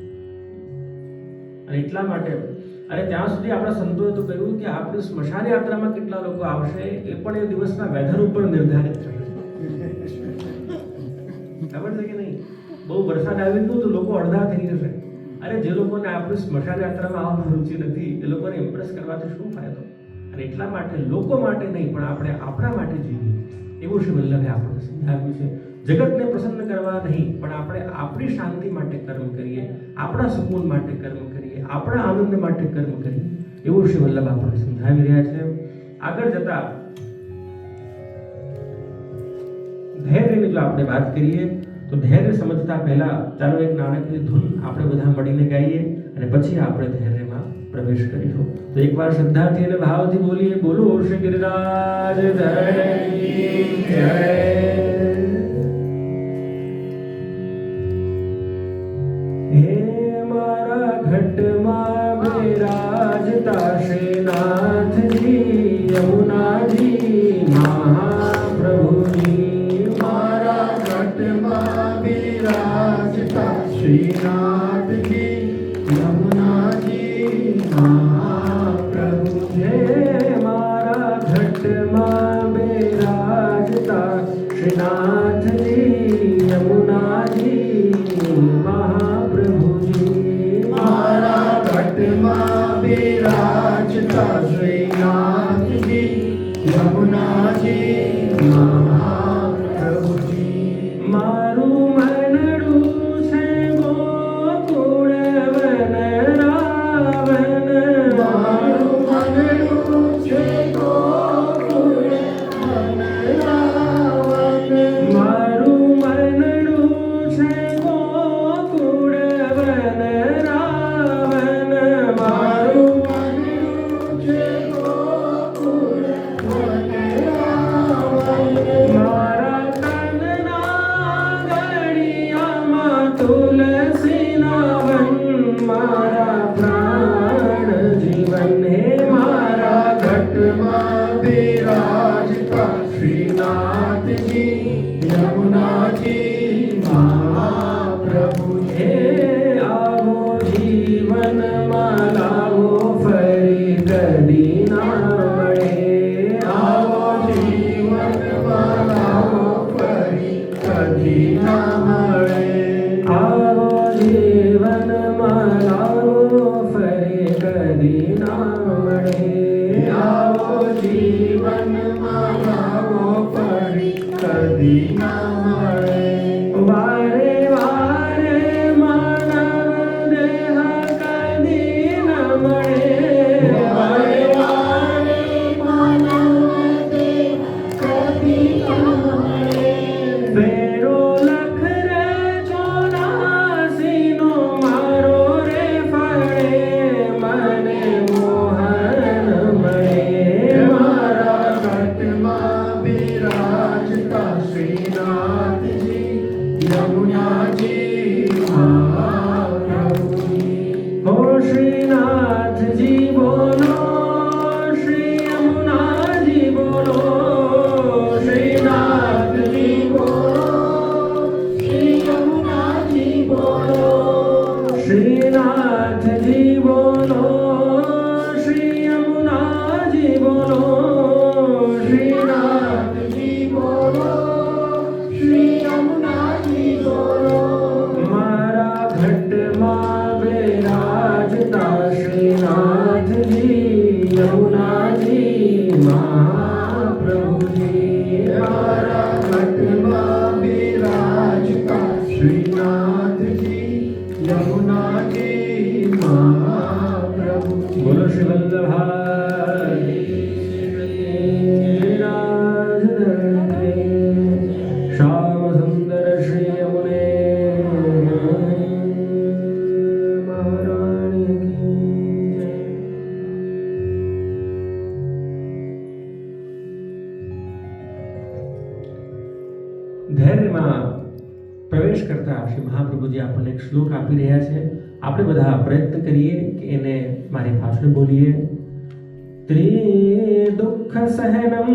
અને એટલા માટે અને ત્યાં સુધી આપણા સંતોએ તો કહ્યું કે આપણે સ્મશાન યાત્રામાં કેટલા લોકો આવશે એ પણ એ દિવસના વેધર ઉપર નિર્ધારિત થશે. ખબર છે કે નહીં? બહુ વરસાદ આવી ગયો તો લોકો અડધા થઈ જશે. અરે જે લોકોને આપણે સ્મશાન યાત્રામાં આવવાની રુચિ નથી એ લોકોને ઇમ્પ્રેસ કરવાથી શું ફાયદો? અને એટલા માટે લોકો માટે નહીં પણ આપણે આપણા માટે જીવીએ એવું શ્રી વલ્લભે આપણને સમજાવ્યું છે. જગતને પ્રસન્ન કરવા નહીં પણ આપણે આપણી શાંતિ માટે કર્મ કરીએ, આપણા સુકૂન માટે કર્મ કરીએ, આપણા આનંદ માટે કર્મ કરીએ એવું શ્રી વલ્લભ આપણને સમજાવી રહ્યા છે. આગળ જતા ધૈર્યની જો આપણે વાત કરીએ તો ધૈર્ય સમજતા પહેલા ચાલો એક નાનકડી ધૂન આપણે બધા મળીને ગાઈએ અને પછી આપણે ધૈર્યમાં પ્રવેશ કરીશું. તો એકવાર શ્રદ્ધાથી અને ભાવથી બોલીએ, બોલો શ્રી ગિરિરાજ ધરણી જય. હે મારા ઘટમાં બિરાજતા શ્રીનાથજી યમુનાજી મહાપ્રભુજી. મારા ઘટમાં બિરાજતા શ્રીનાથજી યમુનાજી મહાપ્રભુ. હે મારા ઘટમાં બિરાજતા શ્રીનાથજી યમુનાજી મહાપ્રભુજી. મારા ઘટમાં બિરાજતા શ્રીનાથજી યમુનાજી મહાપ્રભુજી. મારું મનડું છે ગોકુળ વનરાવન. મારું મનડું છે ગોકુળ વનરાવન. મારું મનડું છે ગોકુળ વનરાવન. મારું મનડું છે ગોકુળ વનરાવન. મારા તનના ગળિયામાં તુલસીના વન. મારા પ્રાણ જીવન. હે મારા ઘટમાં બિરાજતા શ્રીનાથજી યમુનાજી મહાપ્રભુ. હે આવો જીવનમાં લાવો ફરી કદી ના મળે. આવો જીવનમાં લાવો ફરી કદી ના મળે. આવો જીવનમાં લાવો ફરી કદી ના મળે. આવો જીવનમાં લાવો ફરી કદી ના મળે. વારે વારે માનવ દેહ કદી ન મળે. વારે વારે માનવ દેહ કદી ના મળે. ફેરો લખ રે 84 નો મારો રે ફળે મને મોહન મળે. મારા ઘટમાં બિરાજતા શ્રીનાથજી યમુનાજી મહાપ્રભુજી. હો શ્રીનાથજી બોલો, શ્રી યમુનાજી બોલો. શ્રીનાથજી બોલો, શ્રી યમુનાજી બોલો. શ્રીનાથજી બોલો, શ્રી યમુનાજી બોલો. શ્રીનાથજી બોલો, શ્રી યમુનાજી બોલો. ધૈર્યમાં પ્રવેશ કરતા શ્રી મહાપ્રભુજી આપણને એક શ્લોક આપી રહ્યા છે. આપણે બધા પ્રયત્ન કરીએ કે એને મારી પાછળ બોલીએ. ત્રિદુઃખ સહનમ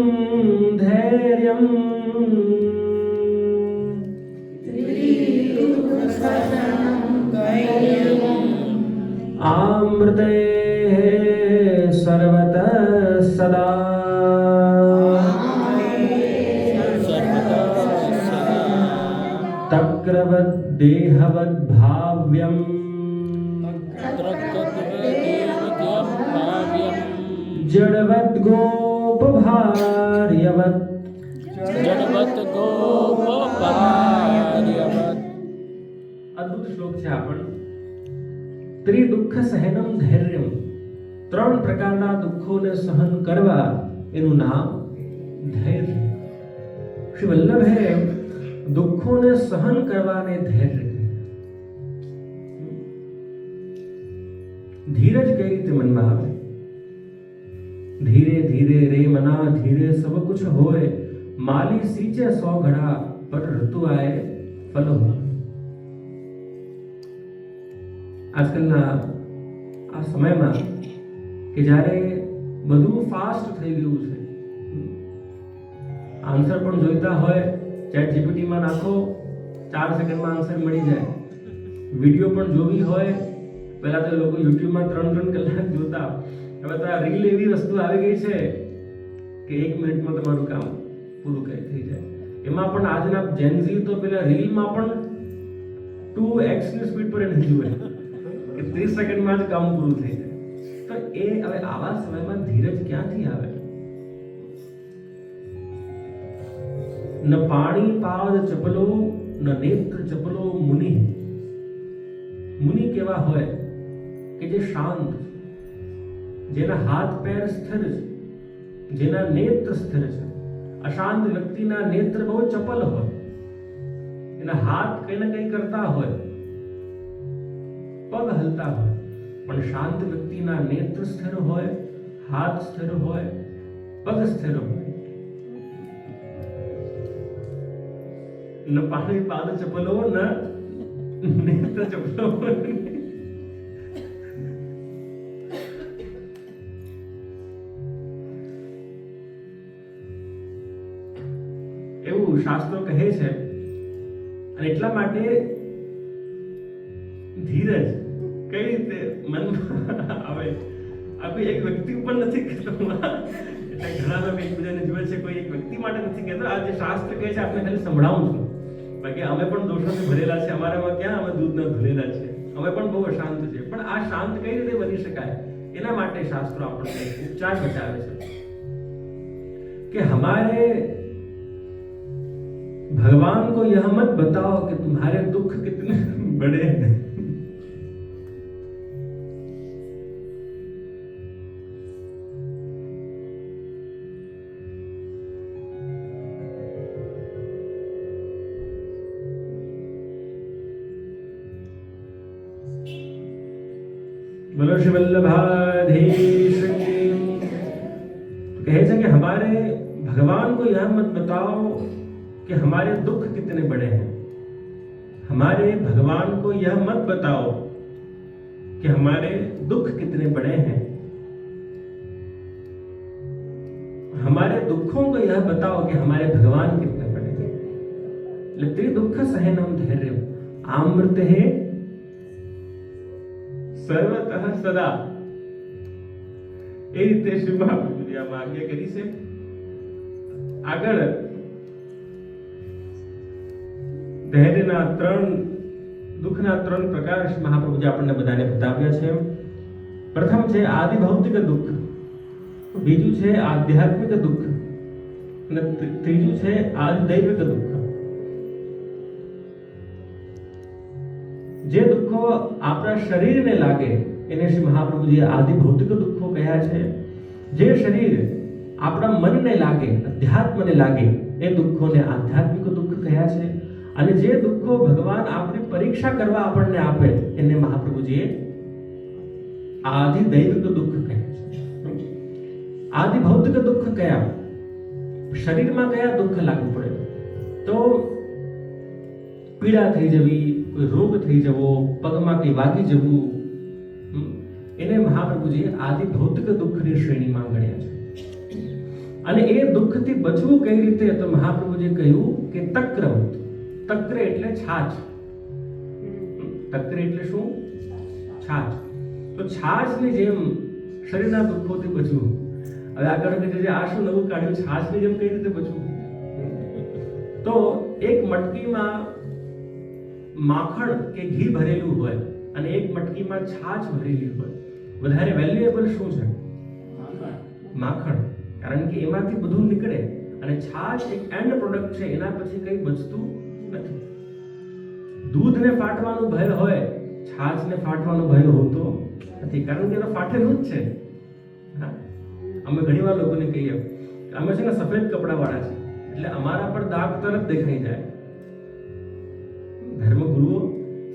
ધૈર્યમ આમૃતે સર્વત સદા તક્રવદ દેહવદ ભાવ્યમ જડવદ ગોપભાર્યવત અદ્ભુત શ્લોક છે. આપણ ત્રિદુઃખ સહનમ ધૈર્યમ, ત્રણ પ્રકારના દુઃખોને સહન કરવા એનું નામ ધૈર્ય. શ્રી વલ્લભે દુઃખોને સહન કરવાને ધૈર્ય કહે. ધીરજ કઈ રીતે મનમાં આવે? ધીરે ધીરે રે મના ધીરે સબ કુછ હોય, માલી સીંચે 100 ઘડા પર ઋતુ આए ફલ હોય. આજકાલના આ સમયમાં કે જ્યારે બધું ફાસ્ટ થઈ ગયું છે, આન્સર પણ જોઈતા હોય ચેટ જીપીટીમાં નાખો, 4 સેકન્ડમાં આન્સર મળી જાય. વિડીયો પણ જોવી હોય, પહેલા તો લોકો યુટ્યુબમાં 3 કલાક જોતા, હવે તો આ રીલ એવી વસ્તુ આવી ગઈ છે કે 1 મિનિટમાં તમારું કામ પૂરું થઈ જાય. એમાં પણ આજના જેનઝી તો પેલા રીલમાં પણ 2x ની સ્પીડ પર એને જુએ કે 30 સેકન્ડમાં જ કામ પૂરું થઈ જાય. તો એ હવે આવા સમયમાં ધીરજ ક્યાંથી આવે? ન પાણી પાદ ચપલો ન નેત્ર ચપલો મુનિ. મુનિ કેવા હોય કે જે શાંત, જેના હાથ પેર સ્થિર છે, જેના નેત્ર સ્થિર છે. અશાંત વ્યક્તિના નેત્ર બહુ ચપલ હોય, એના હાથ કઈ ને કઈ કરતા હોય, પગ હલતા હોય. પણ શાંત વ્યક્તિના નેત્ર સ્થિર હોય, હાથ સ્થિર હોય, પગ સ્થિર હોય. ન પાણી પાદ ચપલો ન નેત્ર ચપલો. એવું શાસ્ત્રો કહે છે. અને એટલા માટે ધીરજ કઈ રીતે મનમાં આવે? આ કોઈ એક વ્યક્તિ ઉપર નથી કહેતો, એટલે ઘણા લોકો એકબીજાને જુએ છે, કોઈ એક વ્યક્તિ માટે નથી કહેતો. આ જે શાસ્ત્ર કહે છે આપણે ખાલી સંભળાવું છું, બાકી અમે પણ દોષોથી ભરેલા છે. અમારામાં ક્યાં અમે દૂધના ધુલેલા છે, અમે પણ બહુ અશાંત છે. પણ આ શાંત કઈ રીતે બની શકાય? એના માટે શાસ્ત્રો આપણને ઉપચાર બતાવે છે કે हमारे भगवान को यह मत बताओ कि तुम्हारे दुख कितने बड़े हैं. बोलो श्री वल्लभाधीश की. कहे थे कि हमारे भगवान को यह मत बताओ कि हमारे दुख कितने बड़े हैं. हमारे भगवान को यह मत बताओ कि हमारे दुख कितने बड़े हैं. हमारे दुखों को यह बताओ कि हमारे भगवान कितने बड़े हैं. त्रिदुख सहनम धैर्य आमृत है સર્વતઃ સદા. એ રીતે શ્રી મહાપ્રભુજી આ આજ્ઞા કરી છે. આગળ ધૈર્યના 3 દુઃખના 3 પ્રકાર શ્રી મહાપ્રભુજી આપણને બધાને બતાવ્યા છે. પ્રથમ છે આદિ ભૌતિક દુઃખ, બીજું છે આધ્યાત્મિક દુઃખ અને ત્રીજું છે આદિ દૈવિક દુઃખ. જે દુઃખો આપણા શરીરને લાગે એને શ્રી મહાપ્રભુજીએ આદિ ભૌતિક દુઃખો કહ્યા છે. જે શરીર આપણા મનને લાગે, અધ્યાત્મને લાગે, એ દુઃખોને આધ્યાત્મિક દુઃખ કહ્યા છે. અને જે દુઃખો ભગવાન આપણી પરીક્ષા કરવા આપણને આપે એને મહાપ્રભુજીએ આદિ દૈવિક દુઃખ કહ્યા છે. આદિ ભૌતિક દુઃખ કયા? શરીરમાં કયા દુઃખ લાગુ પડે? તો પીડા થઈ જવી, કોઈ રોગ થઈ જવો, પગમાં કંઈ વાગી જવું, એને મહાપ્રભુજીએ આદિ ભૌતિક દુઃખની શ્રેણીમાં ગણ્યા છે. અને એ દુઃખથી બચવું કઈ રીતે? તો મહાપ્રભુજીએ કહ્યું કે તક્રવત. તક્ર એટલે છાછ. તક્ર એટલે શું? છાછ. તો છાછની જેમ શરીરના દુઃખોથી બચવું. હવે આગળ કે છે આ શું નવું કાઢ્યું? છાછની જેમ કઈ રીતે બચવું? તો એક મટકીમાં માખણ કે ઘી ભરેલું હોય અને એક મટકીમાં છાછ ભરેલી હોય, વધારે વેલ્યુએબલ શું છે? માખણ. કારણ કે એમાંથી બધું નીકળે અને છાછ એક એન્ડ પ્રોડક્ટ છે, એના પછી કંઈ બચતું નથી. દૂધને ફાટવાનું ભય હોય, છાછને ફાટવાનો ભય હોતો નથી, કારણ કે એનો ફાટેલું જ છે. હા, અમે ઘણી વાર લોકોને કહીએ કે અમે છે ને સફેદ કપડા વાળા છે, એટલે અમારા પર દાગ તરત દેખાઈ જાય. ધર્મગુરુઓ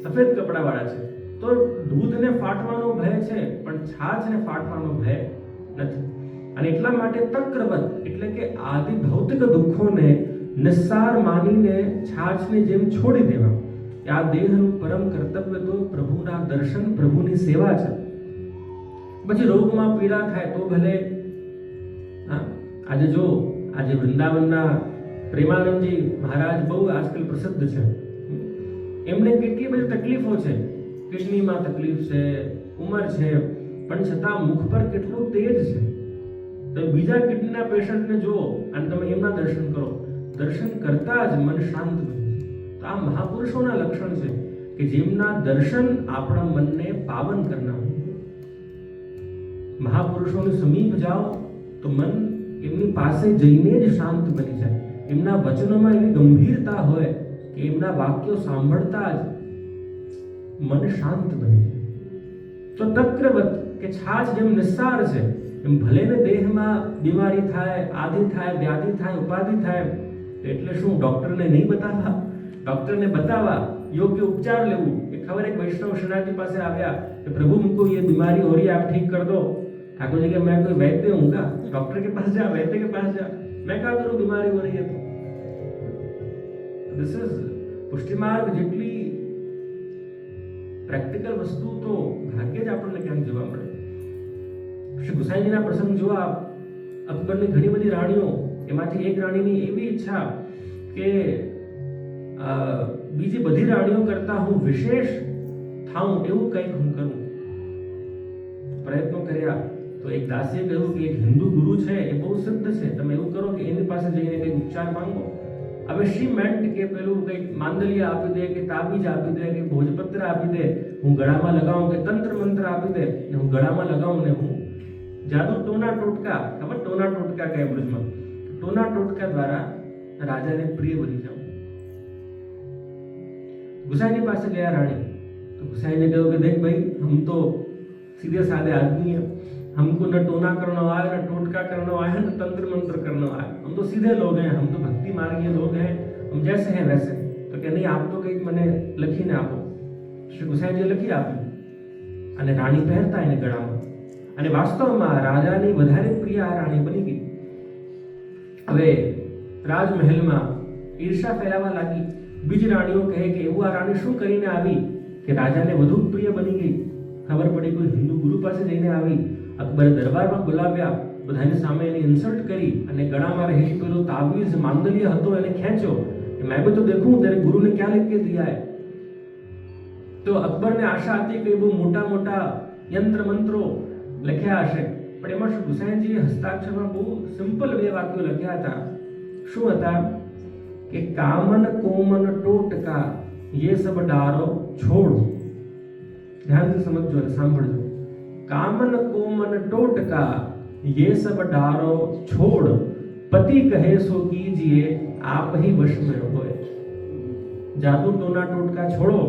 સફેદ કપડા વાળા છે, તો દૂધને ફાટવાનો ભય છે પણ છાછને ફાટવાનો ભય નથી. અને એટલા માટે તક્રવત એટલે કે આદિ ભૌતિક દુઃખોને નિસ્સાર માનીને છાછની જેમ છોડી દેવા. આ દેહનું પરમ કર્તવ્ય તો પ્રભુના દર્શન, પ્રભુની સેવા છે. પછી રોગમાં પીડા થાય તો ભલે. આજે જો આજે વૃંદાવનના પ્રેમાનંદજી મહારાજ બહુ આજકાલ પ્રસિદ્ધ છે. એમને કેટલી બધી તકલીફો છે, કિડનીમાં તકલીફ છે, ઉંમર છે, પણ છતાં મુખ પર કેટલું તેજ છે. તો બીજા કિડનીના પેશન્ટને જુઓ અને તમે એમના દર્શન કરો, દર્શન કરતા જ મન શાંત બને છે. તો આ મહાપુરુષોના લક્ષણ છે કે જેમના દર્શન આપણા મનને પાવન કરનાર. મહાપુરુષોની સમીપ જાઓ તો મન એમની પાસે જઈને જ શાંત બની જાય. એમના વચનોમાં એવી ગંભીરતા હોય કે એમના વાક્યો સાંભળતા જ મન શાંત બની જાય. તો તક્રવત કે છાછ જેમ નિસ્સાર છે, એમ ભલે ને દેહમાં બીમારી થાય, આદિ થાય, વ્યાધિ થાય, ઉપાધિ થાય, એટલે શું ડોક્ટરને નહીં બતાવવા? ડોક્ટરને બતાવવા, યોગ્ય ઉપચાર લેવું. એ ખબર એક વૈષ્ણવ शरणार्थी પાસે આવ્યા कि प्रभु मुझको ये बीमारी हो रही है, आप ठीक कर दो. ठाकुर जी के मैं कोई वैद्य हूँ क्या? डॉक्टर के पास जा, वैद्य के पास जा, मैं क्या करूँ? बीमारी हो रही है तो दिस इज पुष्टि मार्ग જેટલી પ્રેક્ટિકલ વસ્તુ તો ભાગ્યે જ આપણને ક્યાંક જોવા મળે. શ્રી ગુસાઈજીના પ્રસંગ જો આપ, અકબરની ઘણી બધી રાણીઓ, એમાંથી એક રાણીની એવી ઈચ્છા કે બીજી બધી રાણીઓ કરતા હું વિશેષ થાઉં એવું કંઈક હું કરું. પ્રયત્નો કર્યા તો એક દાસીએ કહ્યું કે એક હિન્દુ ગુરુ છે, એ બહુ સિદ્ધ છે, તમે એવું કરો કે એની પાસે જઈને કંઈક ઉપચાર માંગો. હવે શી મેન્ટ કે પેલું કંઈક માંદલિયા આપી દે, કે તાબીજ આપી દે, કે ભોજપત્ર આપી દે, હું ગળામાં લગાવું, કે તંત્ર મંત્ર આપી દે ને હું ગળામાં લગાવું ને હું જાદુ ટોના ટોટકા, ખબર ટોના ટોટકા કહે બ્રજમાં, ટોના ટોટકા દ્વારા રાજાને પ્રિય બની જાઉં. गुसाई पास गया रानी, तो गुसाई ने कहा कि देख भाई, हम तो सीधे साधे आदमी हैं, हमको न टोना करना आए, न टोटका करना आए, न तंत्र मंत्र करना आए, हम तो सीधे लोग हैं, हम तो भक्ति मार्गीय लोग हैं, हम जैसे हैं वैसे. तो क्या नहीं, आप तो कहीं मैंने लखी ने आपो. श्री गुसाई जी लखी आपी અને રાણી પહેરતા એને ગળામાં. અને વાસ્તવમાં રાજાની વધારે પ્રિય આ રાણી બની ગઈ. હવે રાજમહેલમાં ઈર્ષા ફેલાવા લાગી. બીજી રાણીઓ કહે કે એવું આ રાણી શું કરીને આવી કે રાજાને વધુ પ્રિય બની ગઈ. ખબર પડી કોઈ હિન્દુ ગુરુ પાસે જઈને આવી. અકબરે દરબારમાં બોલાવ્યા, બધાની સામે એની ઇન્સલ્ટ કરી અને ગળામાં રહેલી પેલો તાવીજ માંગલ્ય હતો એને ખેંચ્યો. मैं भी तो देखूं तेरे गुरु ने क्या लिख के दिया है. तो अकबर ने आशा હતી કે બહુ મોટા મોટા યંત્ર મંત્રો લખ્યા હશે, પણ એમાં શ્રી ગુસાઈજી હસ્તાક્ષરમાં બહુ સિમ્પલ બે વાક્યો લખ્યા હતા. શું હતા કે કામન કોમન ટોટકા ये सब डारो छोड़. ध्यान से समझो और सांभळजो. कामन कोमन टोटका ये सब डारो छोड़, पति कहे सो कीजिए आप ही वश में होए. जादू टोना टोटका छोड़ो,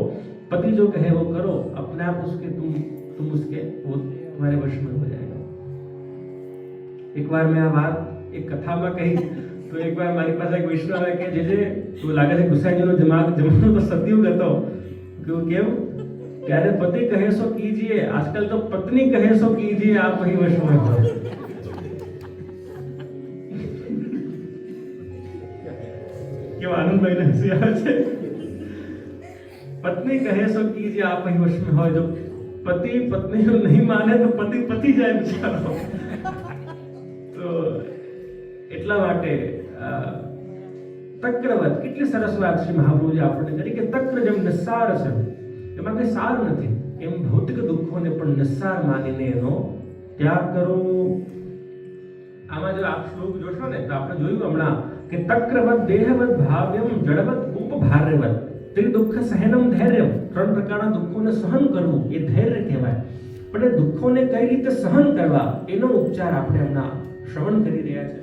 पति जो कहे वो करो, अपने आप उसके तुम उसके वो तुम्हारे वश में हो जाएगा. एक बार मैं आ बात एक कथा में कही तो एक बार मारी पास एक वैष्णव આવે કે જે તો લાગે છે ગુસાઈજીનો જમાનો તો સતયુગ હતો. કેવું ત્યારે પતિ કહે સો કીજીએ, આજકાલ તો પત્ની કહે સો કીજીએ આપ વહી વશ में हो. કેવો આનંદભાઈને હસી આવે છે. पत्नी कहे सो कीजिए आप ही वश में हो, जो पति पत्नी को नहीं माने तो पति पति जाए बिचारो। તો એટલા માટે તક્રવત કેટલી સરસ વાત શ્રી મહાપ્રભુજી આપણને કરી કે તક્ર જેમ નિસ્સાર છે, એમાં કઈ સાર નથી, એમ ભૌતિક દુઃખોને પણ નિસ્સાર માનીને એનો ત્યાગ કરો. આમાં જો આપ શ્લોક જોશો ને તો આપણે જોયું હમણાં કે તક્રવત દેહવત ભાવ્યમ જડવત ઉપભાર્યવત ત્રિદુઃખ સહનમ ધૈર્યમ, ત્રણ પ્રકારના દુઃખોને સહન કરવું એ ધૈર્ય કહેવાય. પણ એ દુઃખોને કઈ રીતે સહન કરવા એનો ઉપચાર આપણે હમણાં શ્રવણ કરી રહ્યા છે.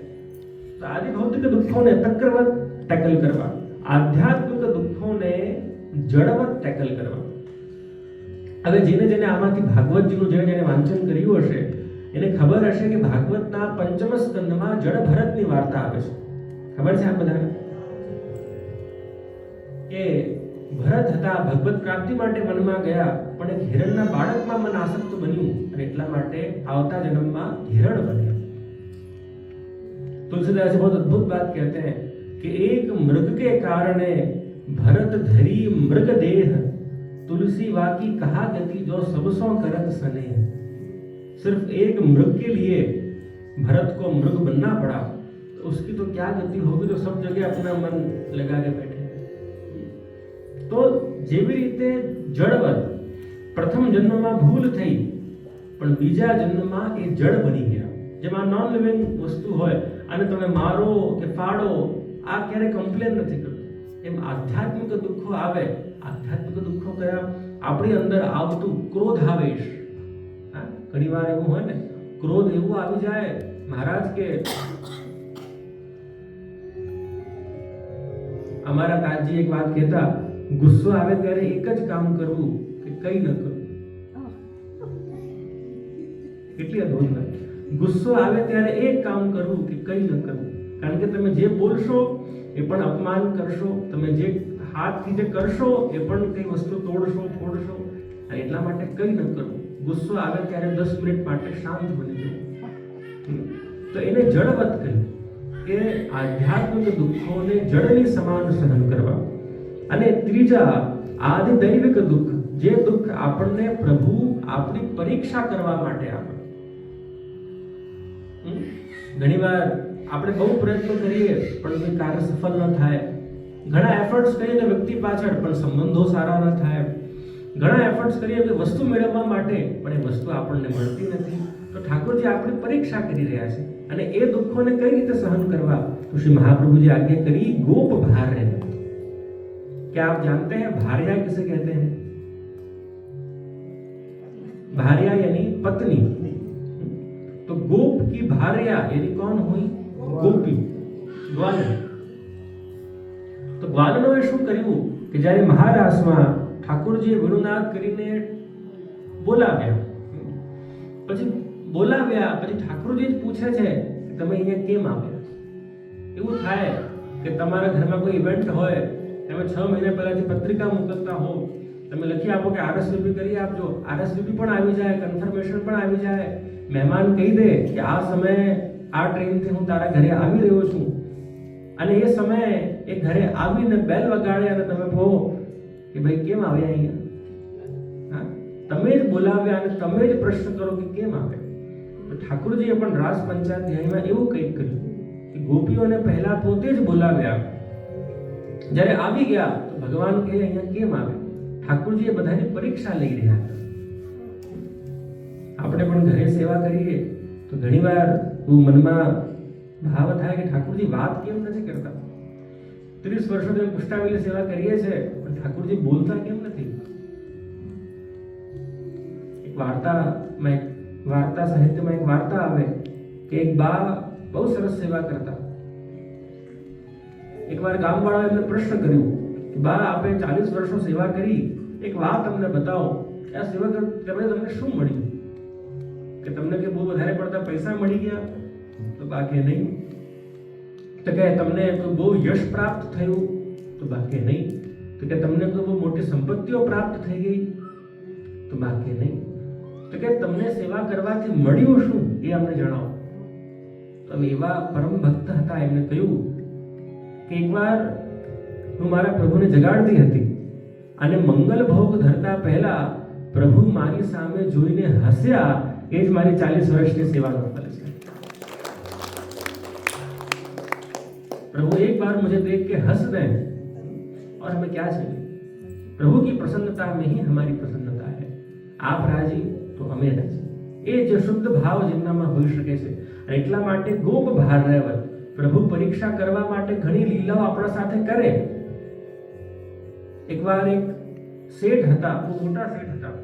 તો આદિ ભૌતિક દુઃખોને તક્રવત ટેકલ કરવા, આધ્યાત્મિક દુઃખોને જડવત ટેકલ કરવા. હવે જેને જેને આમાંથી ભાગવતજીનું જેને જેને વાંચન કર્યું હશે એને ખબર હશે કે ભાગવતના પંચમ સ્કંદમાં જડ ભરતની વાર્તા આવે છે. ખબર છે આ બધાને કે ભરત હતા, ભગવત પ્રાપ્તિ માટે વનમાં ગયા, પણ એક હિરણના બાળકમાં મન આસક્ત બન્યું અને એટલા માટે આવતા જન્મમાં હિરણ બન્યા. तुलसीदास बहुत अद्भुत बात कहते हैं कि एक मृग के कारण भरत धरी मृग देह, तुलसी वाकी कहा गति जो सबसों करत सने. सिर्फ एक मृग के लिए भरत को मृग बनना पड़ा, तो उसकी तो क्या गति होगी जो सब जगह अपना मन लगा के बैठे. तो જેવી રીતે જડવત પ્રથમ જન્મમાં ભૂલ થઈ પણ બીજા જન્મમાં એ જડ બની ગયા. જેમાં નોન લિવિંગ વસ્તુ હોય અને તમે મારો કે ફાડો આ ક્યારે કમ્પ્લેન નથી કરતું. એમ આધ્યાત્મિક દુઃખો આવે, આધ્યાત્મિક દુઃખો કયા આપણી અંદર આવતું ક્રોધ આવેશ. ઘણી વાર એવું હોય ને, ક્રોધ એવું આવી જાય મહારાજ કે અમારા તાજી એક વાત કહેતા, ગુસ્સો આવે ત્યારે એક જ કામ કરવું કે કઈ ન કરવું. કેટલી અદ્ભુત વાત. ગુસ્સો આવે ત્યારે એક કામ કરવું કે કઈ ન કરવું. કારણ કે તમે જે બોલશો એ પણ અપમાન કરશો, તમે જે હાથથી જે કરશો એ પણ કઈ વસ્તુ તોડશો ફોડશો, અને એટલા માટે કઈ ન કરવું. ગુસ્સો આવે ત્યારે 10 મિનિટ માટે શાંત બની જવું. તો એને જડવત કહ્યું કે આધ્યાત્મિક દુઃખોને જડની સમાન સહન કરવા. અને ત્રીજા આદિ દૈવિક દુઃખ, જે દુઃખ આપણને પ્રભુ આપણી પરીક્ષા કરવા માટે આપે. ઘણીવાર આપણે બહુ પ્રયત્ન કરીએ પણ કોઈ કાર્ય સફળ ન થાય, ઘણા એફર્ટ્સ કરીએ વ્યક્તિ પાછળ પણ સંબંધો સારા ન થાય, ઘણા એફર્ટ્સ કરીએ કે વસ્તુ મેળવવા માટે પણ એ વસ્તુ આપણને મળતી નથી. તો ઠાકોરજી આપણી પરીક્ષા કરી રહ્યા છે અને એ દુઃખોને કઈ રીતે સહન કરવા. તો શ્રી महाप्रभुजी आज्ञा करी गोप भार्य. क्या आप जानते हैं भार्या किसे कहते हैं? भार्या यानी पत्नी. तो गोप की भार्या यानी कौन हुई? गोपी, ग्वालन. तो ગ્વાલનોએ શું કર્યું કે જ્યારે મહારાસમાં ઠાકોરજીએ વિણુનાદ કરીને બોલાવ્યા, પછી ઠાકોરજી જ પૂછે છે કે તમે અહીંયા કેમ આવ્યા. એવું થાય કે તમારા ઘરમાં કોઈ ઇવેન્ટ હોય, તમે 6 મહિના પહેલાથી પત્રિકા મોકલતા હો, તમે લખી આપો કે આરએસવીપી કરી આપજો, આરએસવીપી પણ આવી જાય, કન્ફર્મેશન પણ આવી જાય, મહેમાન કહી દે કે આ સમયે આ ટ્રેનથી હું તારા ઘરે આવી રહ્યો છું, અને એ સમયે એ ઘરે આવીને બેલ વગાડે અને તમે કહો કે ભાઈ કેમ આવ્યા અહીંયા. તમે જ બોલાવ્યા અને તમે જ પ્રશ્ન કરો કે કેમ આવ્યા. તો ઠાકોરજીએ પણ રાસ પંચાધ્યાયમાં એવું કંઈક કર્યું કે ગોપીઓને પહેલા પોતે જ બોલાવ્યા, જ્યારે આવી ગયા તો ભગવાન કહે અહીંયા કેમ આવ્યા. ઠાકોરજી એ બધાની પરીક્ષા લઈ રહ્યા હતા. આપણે પણ ઘરે સેવા કરીએ તો ઘણીવાર મનમાં ભાવ થાય કે ઠાકોરજી વાત કેમ નથી કરતા. 30 વર્ષોથી પુષ્ટાવેલી સેવા કરીએ છીએ પણ ઠાકોરજી બોલતા કેમ નથી. એક વાર્તા સાહિત્યમાં એક વાર્તા આવે કે એક બા બહુ સરસ સેવા કરતા. એકવાર ગામવાળાએ એમને પ્રશ્ન કર્યો કે બા આપે 40 વર્ષો સેવા કરી, એક વાત અમને બતાવો કે આ સેવા કરીને તમને શું મળ્યું. કે તમને કે બહુ વધારે પડતા પૈસા મળી ગયા. તો બા કે નહીં. તો કે તમને બહુ યશ પ્રાપ્ત થયું. તો બા કે નહીં. તો કે તમને કોઈ બહુ મોટી સંપત્તિઓ પ્રાપ્ત થઈ ગઈ. તો બા કે નહીં. તો કે તમને સેવા કરવાથી મળ્યું શું એ અમને જણાવો. તો એવા પરમ ભક્ત હતા, એમને કહ્યું કે એકવાર હું મારા પ્રભુને જગાડતી હતી અને મંગલ ભોગ ધરતા પહેલા પ્રભુ મારી સામે જોઈને હસ્યા, એ જ મારી 40 વર્ષની સેવાનો ફલ છે। प्रभु एक बार मुझे देख के हंस रहे हैं और हमें क्या चाहिए? प्रभु की प्रसन्नता में ही हमारी प्रसन्नता है। आप राजी तो અમે રાજી, એ જે શુદ્ધ ભાવ જેમનામાં હોઈ શકે છે। અને એટલા માટે ગોપ ભાર રહેવત પ્રભુ પરીક્ષા કરવા માટે ઘણી લીલાઓ આપણા સાથે કરે। એકવાર એક શેઠ હતા, બહુ મોટા શેઠ હતા,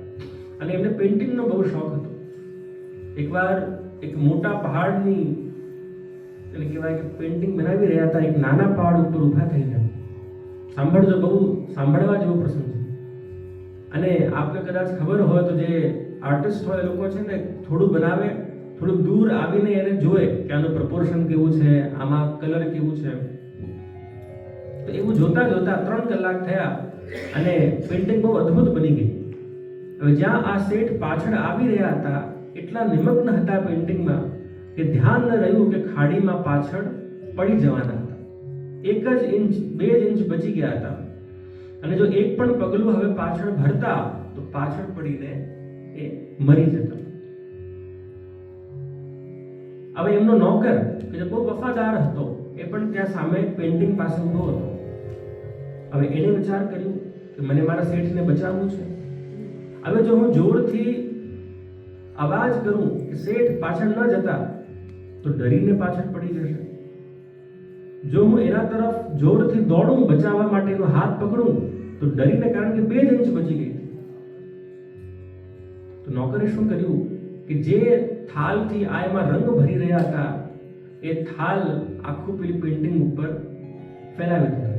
અને એમને પેઇન્ટિંગનો બહુ શોખ હતો। એકવાર એક મોટા પહાડની એટલે કહેવાય કે પેઇન્ટિંગ બનાવી રહ્યા હતા, એક નાના પહાડ ઉપર ઊભા થઈને। સાંભળજો, બહુ સાંભળવા જેવો પ્રસંગ છે। અને આપને કદાચ ખબર હોય તો જે આર્ટિસ્ટ હોય એ લોકો છે ને, થોડું બનાવે, થોડું દૂર આવીને એને જોવે કે આનું પ્રપોર્શન કેવું છે, આમાં કલર કેવું છે। તો એવું જોતા જોતા 3 કલાક થયા અને પેઇન્ટિંગ બહુ અદ્ભુત બની ગઈ। હવે જ્યાં આ સેટ પાછળ આવી રહ્યા હતા, એટલા નિમગ્ન હતા પેઇન્ટિંગમાં કે ધ્યાન ન રહ્યું કે ખાડીમાં પાછળ પડી જવાના હતા। 1 જ ઇંચ 2 જ ઇંચ બચી ગયા હતા, અને જો એક પણ પગલું હવે પાછળ ભરતા તો પાછળ પડીને એ મરી જતા। હવે એમનો નોકર કે જે બહુ વફાદાર હતો, એ પણ ત્યાં સામે પેઇન્ટિંગ પાસે ઊભો હતો। હવે એને વિચાર કર્યું કે મને મારા શેઠને બચાવવું છે। હવે જો હું જોરથી અવાજ કરું કે શેઠ પાછળ ન જતા, તો ડરીને પાછળ પડી જશે। જો હું એના તરફ જોરથી દોડું, બચાવવા માટેનો હાથ પકડું, તો ડરીને, કારણ કે 2 જ ઇંચ બચી ગઈ। તો નોકરે શું કર્યું કે જે થાલથી આ એમાં રંગ ભરી રહ્યા હતા, એ થાલ આખું પેલી પેઇન્ટિંગ ઉપર ફેલાવી દીધું।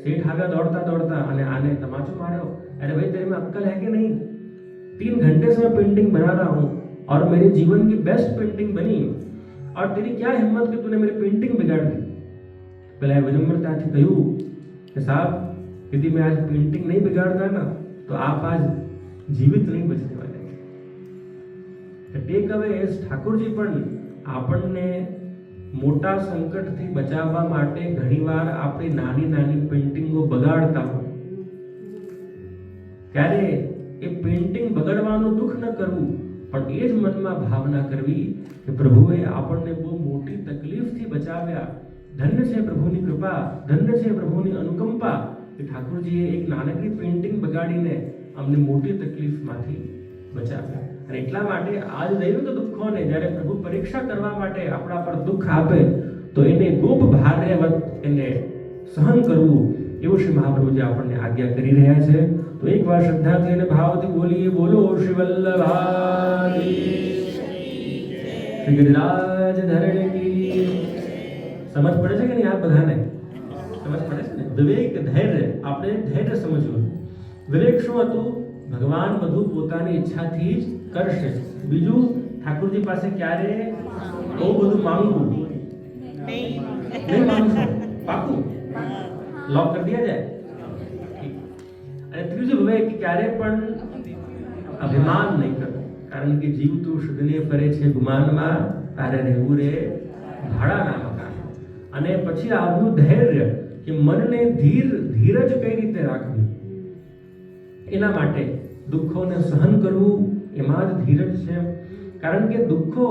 सेठ आ गया दौड़ता दौड़ता, અને આને તમાચો मारो, अरे भाई तेरे में अक्ल है कि नहीं? 3 घंटे से मैं पेंटिंग बना रहा हूँ और मेरे जीवन की बेस्ट पेंटिंग बनी, और तेरी क्या हिम्मत कि तूने मेरी पेंटिंग बिगाड़ दी। पहले विनम्रता से कहूँ कि साहब, यदि मैं आज पेंटिंग नहीं बिगाड़ता ना, तो आप आज जीवित नहीं बचने वाले। टेक अवे एज ઠાકોરજી પણ આપણને મોટા સંકટથી બચાવવા માટે ઘણીવાર આપણી નાની નાની પેઇન્ટિંગો બગાડતા હોય, ત્યારે એ પેઇન્ટિંગ બગાડવાનું દુઃખ ન કરવું, પણ એ જ મનમાં ભાવના કરવી કે પ્રભુએ આપણને બહુ મોટી તકલીફથી બચાવ્યા। ધન્ય છે પ્રભુની કૃપા, ધન્ય છે પ્રભુની અનુકંપા કે ઠાકોરજીએ એક નાનકડી પેઇન્ટિંગ બગાડીને અમને મોટી તકલીફમાંથી બચાવ્યા। અને એટલા માટે આજ દૈવિક દુઃખોને જ્યારે પ્રભુ પરીક્ષા કરવા માટે આપણા પર દુઃખ આપે, તો એને ગોપ ભાર્યવત એને સહન કરવું, એવું શ્રી મહાપ્રભુજી આપણને આજ્ઞા કરી રહ્યા છે। તો એકવાર શ્રદ્ધાથી અને ભાવથી બોલીએ, બોલો શ્રી વલ્લભાધીશ શ્રી ગિરિરાજ ધરણ કી। સમજ પડે છે કે નહીં? આ બધાને સમજ પડે છે ને? વિવેક, ધૈર્ય, આપણે ધૈર્ય સમજવું। વિવેક શું હતું? ભગવાન બધું પોતાની ઈચ્છાથી જ કરશે। બીજું, ઠાકોરજી પાસે ક્યારે બહુ બધું માંગવું નહીં માંગશો, પાકું लॉक कर दिया जाए। અને ત્રીજું વિવેક, ક્યારે પણ અભિમાન નહીં કરવું, કારણ કે જીવ તું શુદ્ધને ફરે છે ગુમાનમાં, તારે રહેવું રે ભાડાના મકાન। અને પછી આવ્યું ધૈર્ય, કે મનને ધીરજ કઈ રીતે રાખવી, એના માટે દુઃખોને સહન કરવું, એમાં જ ધીરજ છે। કારણ કે દુઃખો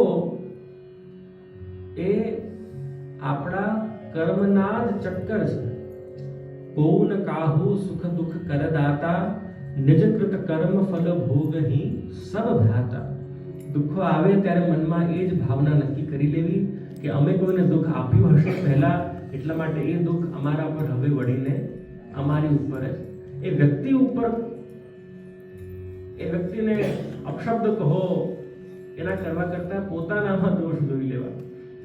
એ આપણા કર્મના જ ચક્કર છે। કોન કાહુ સુખ દુઃખ કરદાતા, નિજ કૃત કર્મ ફલ ભોગ ही सब भ्राता। દુઃખો આવે ત્યારે મનમાં એ જ ભાવના નક્કી કરી લેવી કે અમે કોઈને દુઃખ આપ્યું હશે પહેલા, એટલા માટે એ દુઃખ અમારા પર હવે વળીને અમારી ઉપર જ, એ વ્યક્તિ ઉપર, એ વ્યક્તિને અપશબ્દ કહો એના કરવા કરતા પોતાનામાં દોષ જોઈ લેવા।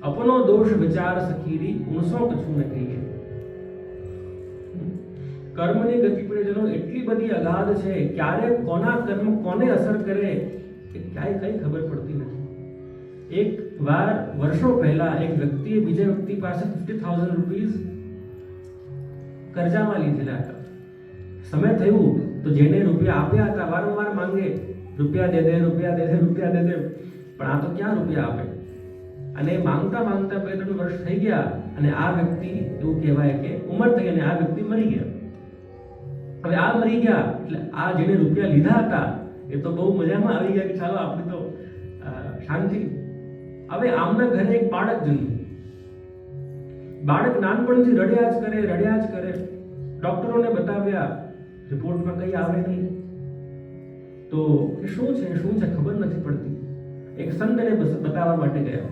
અપનો દોષ વિચાર સખીરી, ઉણસો કછું ન કહીએ। કર્મની ગતિ પ્રિયજનો એટલી બધી અગાધ છે, ક્યારે કોના કર્મ કોને અસર કરે એ ક્યાંય કઈ ખબર પડતી નથી। એક વાર વર્ષો પહેલા એક વ્યક્તિએ બીજા વ્યક્તિ પાસે 50,000 રૂપીસ કર્જામાં લીધેલા હતા। સમય થયું તો જેને રૂપિયા આપ્યા હતા વારંવાર માંગે, રૂપિયા દે દે, રૂપિયા દે દે, રૂપિયા દે દે, પણ આ તો ક્યાં રૂપિયા આપે। અને માંગતા માંગતા 2-3 વર્ષ થઈ ગયા, અને આ વ્યક્તિ, એવું કહેવાય કે ઉંમર થઈ અને આ વ્યક્તિ મરી ગયા। હવે આ મરી ગયા એટલે આ જેને રૂપિયા લીધા હતા એ તો બહુ મજામાં આવી ગયા કે ચાલો આપણે તો શાંતિ. હવે આમના ઘરે એક બાળક જન્મ્યું. બાળક નાનપણથી રડ્યા જ કરે. ડોક્ટરોને બતાવ્યા, રિપોર્ટમાં કંઈ આવે નહીં. તો કે શું છે ખબર નથી પડતી. એક સંતને બતાવવા માટે ગયા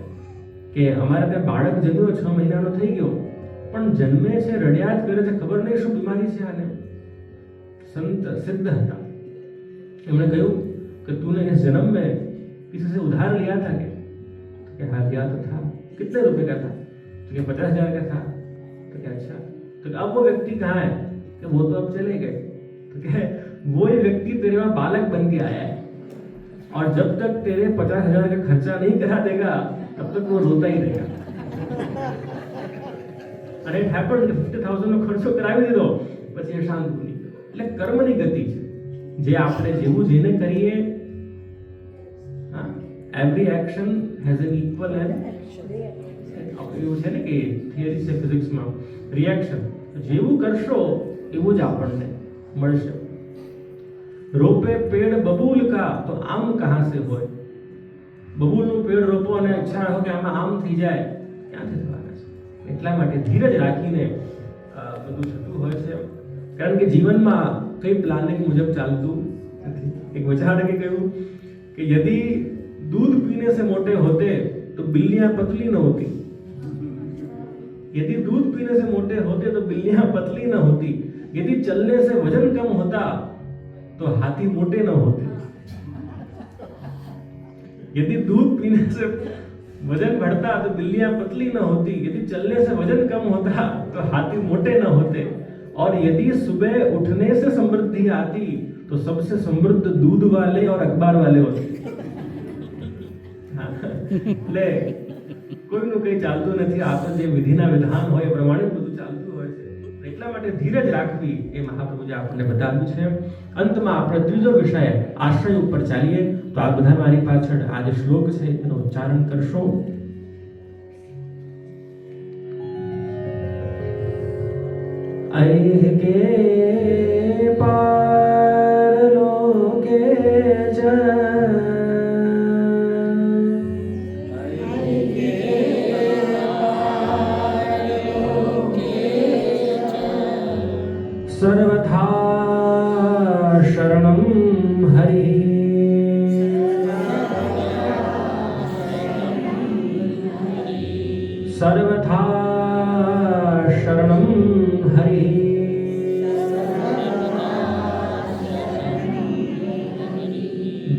કે અમારે ત્યાં બાળક જન્મ્યો 6 મહિનાનો થઈ ગયો, પણ જન્મે છે રડ્યા જ કરે છે, ખબર નહીં શું બીમારી છે આને. संत सिद्ध था. उन्होंने कहूँ कि तूने इस जन्म में किसी से उधार लिया था क्या? तो क्या हाँ लिया तो था. कितने रुपए का था? तो क्या 50,000 का था. तो क्या अच्छा. तो अब वो व्यक्ति कहाँ है? कि वो तो अब चले गए. तो क्या वो ही व्यक्ति तेरे वहाँ बालक बन के आया है और जब तक तेरे 50,000 का खर्चा नहीं करा देगा तब तक वो रोता ही रहेगा. અને ઇટ હેપન્ડ કે 50,000 નો ખર્ચો કરાવી દીધો પછી એ શાંત બની. એટલે કર્મની ગતિ છે. જે આપણે જેવું જેને કરીએ, every action has N equal and એવું છે ને કે થિયરી છે ફિઝિક્સમાં રિએક્શન. જેવું કરશો એવું જ આપણને મળશે. રોપે પેડ બબૂલ કા તો આમ કહાં સે હોય. બબૂલનું પેડ રોપો અને ઈચ્છા રાખો કે આમાં આમ થઈ જાય, ક્યાંથી થવાના છે. એટલા માટે ધીરજ રાખીને બધું થતું હોય છે. કારણ કે જીવનમાં કઈ પ્લાનિંગ મુજબ ચાલતું નથી. એક વચારકે કહ્યું કે यदि दूध पीने से मोटे होते तो बिल्लियां पतली न होती. यदि दूध पीने से मोटे होते तो बिल्लियां पतली न होती. यदि चलने से वजन कम होता तो हाथी मोटे न होते. यदि दूध पीने से वजन बढ़ता तो बिल्लियां पतली न होती. यदि चलने से वजन कम होता तो हाथी मोटे न होते. और यदि सुबह उठने से समृद्धि आती तो सबसे समृद्ध दूध वाले और अखबार वाले होते. એટલે કોઈનું કંઈ ચાલતું નથી. આ તો જે વિધિના વિધાન હોય એ પ્રમાણે બધું ચાલતું હોય છે. એટલા માટે ધીરજ રાખવી એ મહાપ્રભુજી આપણને બતાવ્યું છે. અંતમાં આપણે ત્રીજો વિષય આશ્રય ઉપર ચાલીએ. તો આ બધા મારી પાછળ આ જે શ્લોક છે એનું ઉચ્ચારણ કરશો. ऐह के पारलोके च सर्वथा शरणं हरि. सर्वथा शरणं हरि.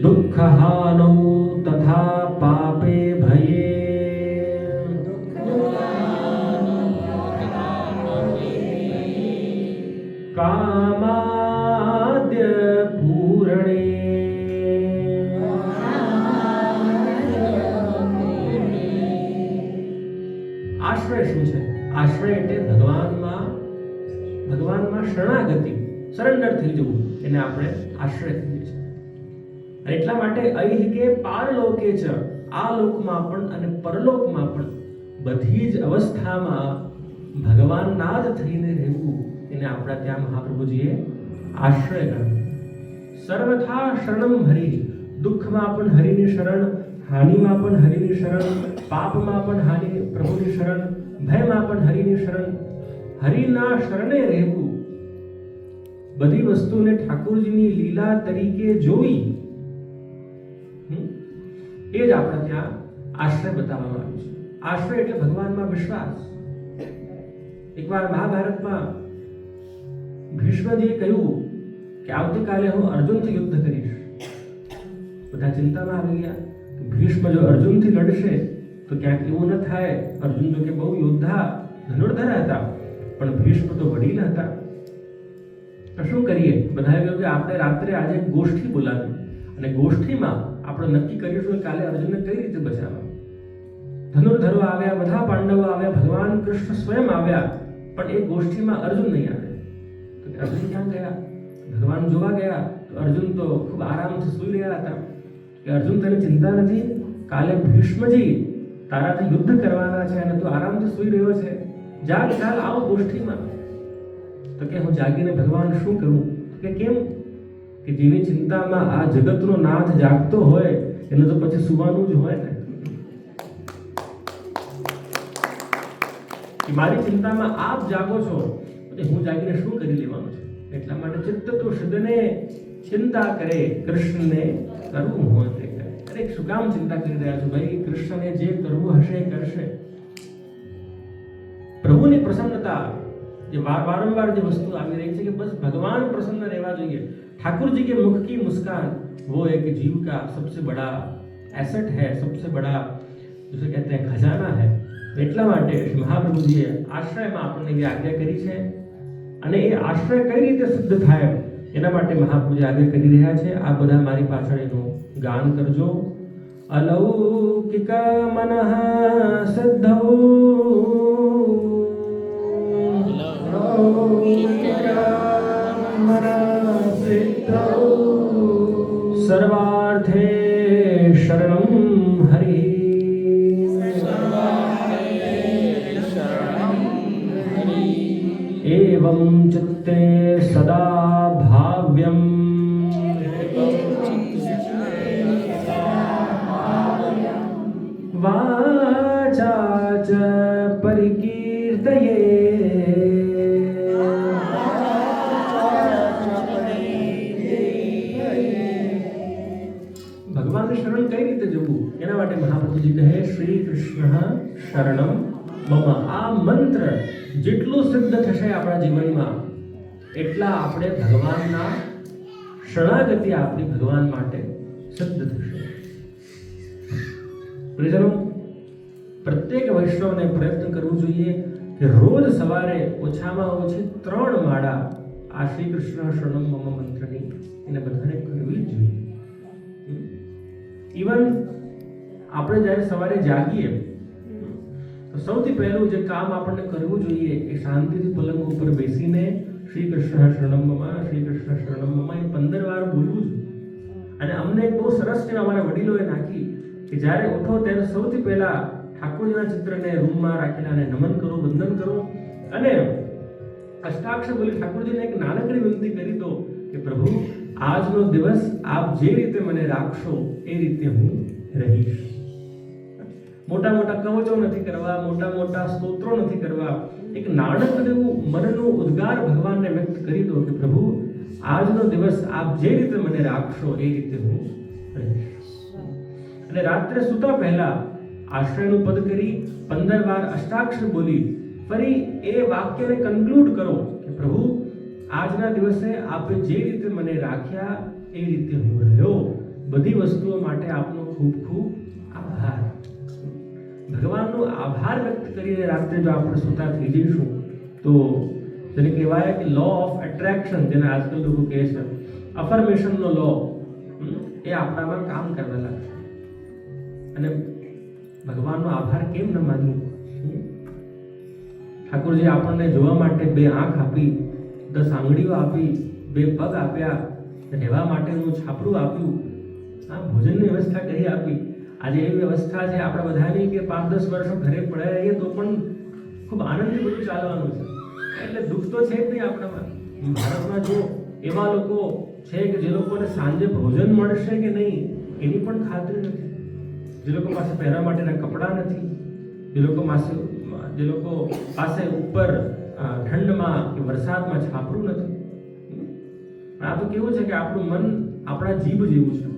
दुःखहानौ तथा पापे भये कामाद्य पूरणे. આશ્રય શું છે? આશ્રય એટલે ભગવાનમાં શરણાગતિ, સરેન્ડર થઈ જવું, એને આપણે આશ્રય કહીએ છીએ. અને એટલા માટે અહીં કે પારલોકે છે, આ લોકમાં પણ અને પરલોકમાં પણ બધી જ અવસ્થામાં ભગવાનના જ થઈને રહેવું, એને આપણા ત્યાં મહાપ્રભુજીએ આશ્રય ગણ્યું. સર્વથા શરણમ હરિ. દુઃખમાં પણ હરિની શરણ, હાનિમાં પણ હરિની શરણ, પાપમાં પણ પ્રભુની શરણ, ભયમાં પણ હરિની શરણ. હરિના શરણે રહેવું, બધી વસ્તુને ઠાકોરજીની લીલા તરીકે જોવી, એ જ આપણે ત્યાં આશ્રય બતાવવામાં આવ્યું છે. આશ્રય એટલે ભગવાનમાં વિશ્વાસ. એકવાર મહાભારતમાં ભીષ્મજીએ કહ્યું કે આવતીકાલે હું અર્જુનથી યુદ્ધ કરીશ. બધા ચિંતામાં આવી ગયા કે ભીષ્મ જો અર્જુનથી લડશે તો ક્યાંક એવું ન થાય. અર્જુન જો કે બહુ યોદ્ધા ધનુર્ધર હતા, પણ ભીષ્મ તો વડીલ હતા. તો શું કરીએ? બધાએ કહ્યું કે આપણે રાત્રે આજે એક ગોષ્ઠી બોલાવી અને ગોષ્ઠીમાં આપણે નક્કી કરીશું કે કાલે અર્જુનને કઈ રીતે બચાવવા. ધનુર્ધરો આવ્યા, બધા પાંડવો આવ્યા, ભગવાન કૃષ્ણ સ્વયં આવ્યા, પણ એ ગોષ્ઠીમાં અર્જુન નહીં આવ્યા. તો અર્જુન ક્યાં ગયા? ભગવાન જોવા ગયા તો અર્જુન તો ખૂબ આરામથી સૂઈ રહ્યા હતા. કે અર્જુન, તને ચિંતા નથી? કાલે ભીષ્મજી તારાથી યુદ્ધ કરવાના છે અને તું આરામથી સૂઈ રહ્યો છે. ચાલ આવો ગોષ્ઠીમાં. તો કે હું જાગીને ભગવાન શું કરું? કે કેમ? કે જેની ચિંતામાં આ જગતનો નાથ જાગતો હોય એને તો પછી સુવાનું જ હોય ને. કે મારી ચિંતામાં આપ જાગો છો તો હું જાગીને શું કરી લેવાનું છે? એટલા માટે ચિત્ત તો સદને ચિંતા કરે, કૃષ્ણને કરવું હોય તે કરે. અરે શું કામ ચિંતા કરી રહ્યા છો ભાઈ? કૃષ્ણને જે કરવું હશે એ કરશે. પ્રભુની પ્રસન્નતા જે વારંવાર જે વસ્તુ આવી રહી છે કે બસ भगवान प्रसन्न रहना चाहिए. ठाकुर जी के मुख की मुस्कान वो एक जीव का सबसे बड़ा एसेट है, सबसे बड़ा जिसे कहते हैं खजाना है. એટલા માટે મહાપ્રભુજીએ આશ્રયમાં આપણને જે આજ્ઞા કરી છે અને એ આશ્રય કઈ રીતે સિદ્ધ થાય એના માટે મહાપ્રભુજી આજ્ઞા કરી રહ્યા છે. આ બધા મારી પાછળ એનું ગાન કરજો. અલૌકિક મનઃ સિદ્ધૌ સર્વાર્થે શરણં હરિ. एवं चित्ते सदा भाव्यम वाचा च परिकीर्तये. ભગવાનને શરણ કઈ રીતે જવું એના માટે મહાપ્રભુજી કહે શ્રી કૃષ્ણ શરણમ મમ. આ મંત્ર જેટલું સિદ્ધ થશે આપણા જીવનમાં એટલા આપણે ભગવાનના શરણાગતિ આપણી ભગવાન માટે સિદ્ધ થશે. પ્રિયજનો, પ્રત્યેક વૈષ્ણવને પ્રયત્ન કરવો જોઈએ કે રોજ સવારે ઓછામાં ઓછી 3 માળા આ શ્રી કૃષ્ણ શરણમ મમ મંત્રની એને બધાને કરવી જ જોઈએ. ઇવન આપણે જ્યારે સવારે જાગીએ તો સૌથી પહેલું જે કામ આપણને કરવું જોઈએ એ શાંતિથી પલંગ ઉપર બેસીને શ્રી કૃષ્ણ શરણમ મમ, શ્રી કૃષ્ણ શરણમ મમ એ 15 વાર બોલવું જોઈએ. અને અમને બહુ સરસ છે અમારા વડીલોએ નાખી કે જ્યારે ઉઠો ત્યારે સૌથી પહેલા ઠાકોરજીના ચિત્રને રૂમમાં રાખેલાને નમન કરો, વંદન કરો અને અષ્ટાક્ષર બોલી ઠાકોરજીને એક નાનકડી વિનંતી કરી દો કે પ્રભુ આજનો દિવસ આપ જે રીતે મને રાખશો એ રીતે હું રહીશ. મોટા મોટા કવચો નથી કરવા, મોટા મોટા સ્તોત્રો નથી કરવા. એક નાનકડું મનનું ઉદ્ગાર ભગવાનને વ્યક્ત કરી દો કે પ્રભુ આજનો દિવસ આપ જે રીતે મને રાખશો એ રીતે હું રહીશ. અને રાત્રે સૂતા પહેલા આશ્રયનું પદ કરી 15 વાર અષ્ટાક્ષર બોલી ફરી એ વાક્યને કન્ક્લુડ કરો કે પ્રભુ આજના દિવસે આપે જે રીતે મને રાખ્યા એ રીતે હું રહ્યો. બધી વસ્તુઓ માટે આપનો ખૂબ ખૂબ આભાર. ભગવાનનો આભાર વ્યક્ત કરીને રાત્રે જો આપણે સૂતા થઈ જઈશું તો જેને કહેવાય કે લો ઓફ એટ્રેક્શન, જેને આજકાલ લોકો કહે છે અફર્મેશનનો લો, એ આપણામાં કામ કરવા લાગશે. અને ભગવાનનો આભાર કેમ ન માનવું? ઠાકોરજી આપણને જોવા માટે 2 આંખ આપી, 10 આંગળીઓ આપી, 2 પગ આપ્યા, રહેવા માટેનું છાપરું આપ્યું, ભોજનની વ્યવસ્થા કરી આપી. આજે એવી વ્યવસ્થા છે આપણા બધાની કે 5-10 વર્ષો ઘરે પડ્યા રહીએ તો પણ ખૂબ આનંદથી બધું ચાલવાનું છે. એટલે દુઃખ તો છે જ નહીં આપણામાં. ભારતમાં જો એવા લોકો છે કે જે લોકોને સાંજે ભોજન મળશે કે નહીં એની પણ ખાતરી નથી, જે લોકો પાસે પહેરવા માટેના કપડાં નથી, જે લોકો પાસે ઉપર ઠંડમાં કે વરસાદમાં છાપરું નથી. આ તો કેવું છે કે આપણું મન આપણા જીભ જેવું છે.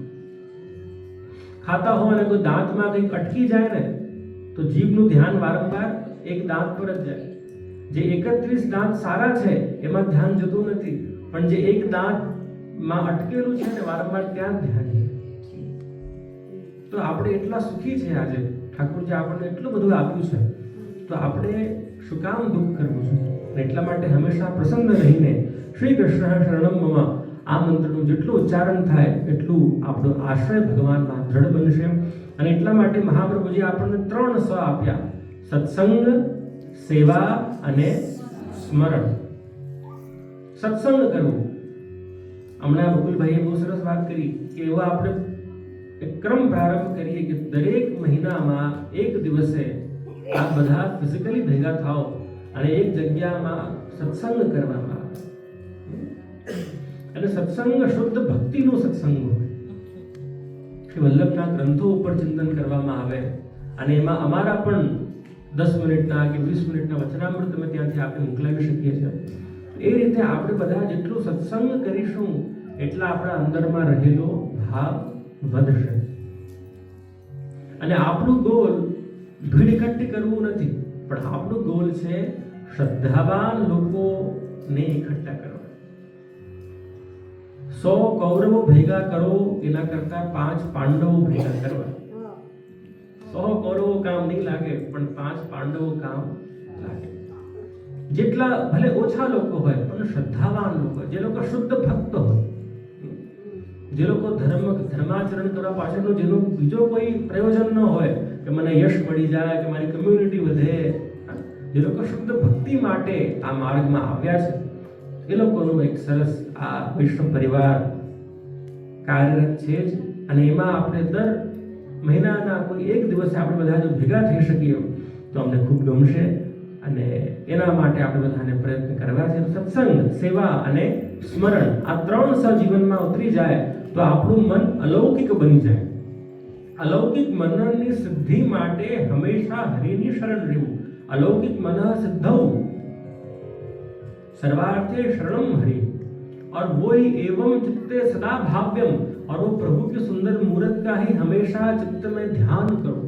ખાતા હો અને કોઈ દાંતમાં કંઈક અટકી જાય ને તો જીભનું ધ્યાન વારંવાર એક દાંત પર જ જાય. જે 31 દાંત સારા છે એમાં ધ્યાન જતું નથી, પણ જે એક દાંતમાં અટકેલું છે ને વારંવાર ત્યાં ધ્યાન જાય. તો આપણે એટલા સુખી છે આજે, ઠાકોરજી આપણને એટલું બધું આપ્યું છે, તો આપણે શું કામ દુઃખ કરવું છે? એટલા માટે હંમેશા પ્રસન્ન રહીને શ્રી કૃષ્ણ શરણમ મમ આ મંત્રનું જેટલું ઉચ્ચારણ થાય એટલું આપણો આશ્રય ભગવાનમાં દ્રઢ બનશે. અને એટલા માટે મહાપ્રભુજી આપણને 3 સ્વ આપ્યા: સત્સંગ, સેવા અને સ્મરણ. સત્સંગ કરવું, હમણાં બકુલભાઈએ બહુ સરસ વાત કરી કે એવો આપણે એક ક્રમ પ્રારંભ કરીએ કે દરેક મહિનામાં એક દિવસે આ બધા ફિઝિકલી ભેગા થાઓ અને એક જગ્યામાં સત્સંગ કરવામાં આવે. અને સત્સંગ શુદ્ધ ભક્તિનો સત્સંગ હોય. શ્રી વલ્લભના ગ્રંથો ઉપર ચિંતન કરવામાં આવે અને એમાં અમારા પણ 10 મિનિટના કે 20 મિનિટના વચનામૃત અમે ત્યાંથી આપણે મોકલાવી શકીએ છીએ. એ રીતે આપણે બધા જેટલું સત્સંગ કરીશું એટલા આપણા અંદરમાં રહેલો ભાવ વધશે. અને આપણું ગોલ ભીડ એકઠી કરવું નથી, પણ આપણું ગોલ છે શ્રદ્ધાવાન લોકોને એકઠા કરવા. 100 કૌરવો ભેગા કરો એના કરતા 5 પાંડવો ભેગા કરવા. 100 કૌરવો કામ નહીં લાગે, પણ 5 પાંડવો કામ લાગે. જેટલા ભલે ઓછા લોકો હોય પણ શ્રદ્ધાવાન લોકો, જે લોકો શુદ્ધ ભક્ત હોય, જે લોકો ધર્માચરણ કરવા પાછળનો જેનો બીજો કોઈ પ્રયોજન ન હોય કે મને યશ મળી જાય કે મારી કમ્યુનિટી વધે, જે લોકો શુદ્ધ ભક્તિ માટે આ માર્ગમાં આવ્યા છે, એ લોકોનું એક સરસ આ વૈષ્ણવ પરિવાર કાર્યરત છે જ. અને એમાં આપણે દર મહિનાના કોઈ એક દિવસે આપણે બધા જો ભેગા થઈ શકીએ તો અમને ખૂબ ગમશે. અને એના માટે આપણે બધાને પ્રયત્ન કરવા છે. સત્સંગ, સેવા અને સ્મરણ આ 3 સજીવનમાં ઉતરી જાય તો આપણું મન અલૌકિક બની જાય. અલૌકિક મનની સિદ્ધિ માટે હંમેશા હરિની શરણ રહેવું. अलौकिक मनः सिद्धौ सर्वार्थे शरणम हरि, और वो ही एवं चित्ते सदा भाव्यम, और वो प्रभु के सुंदर मूर्त का ही हमेशा चित्त में ध्यान करो.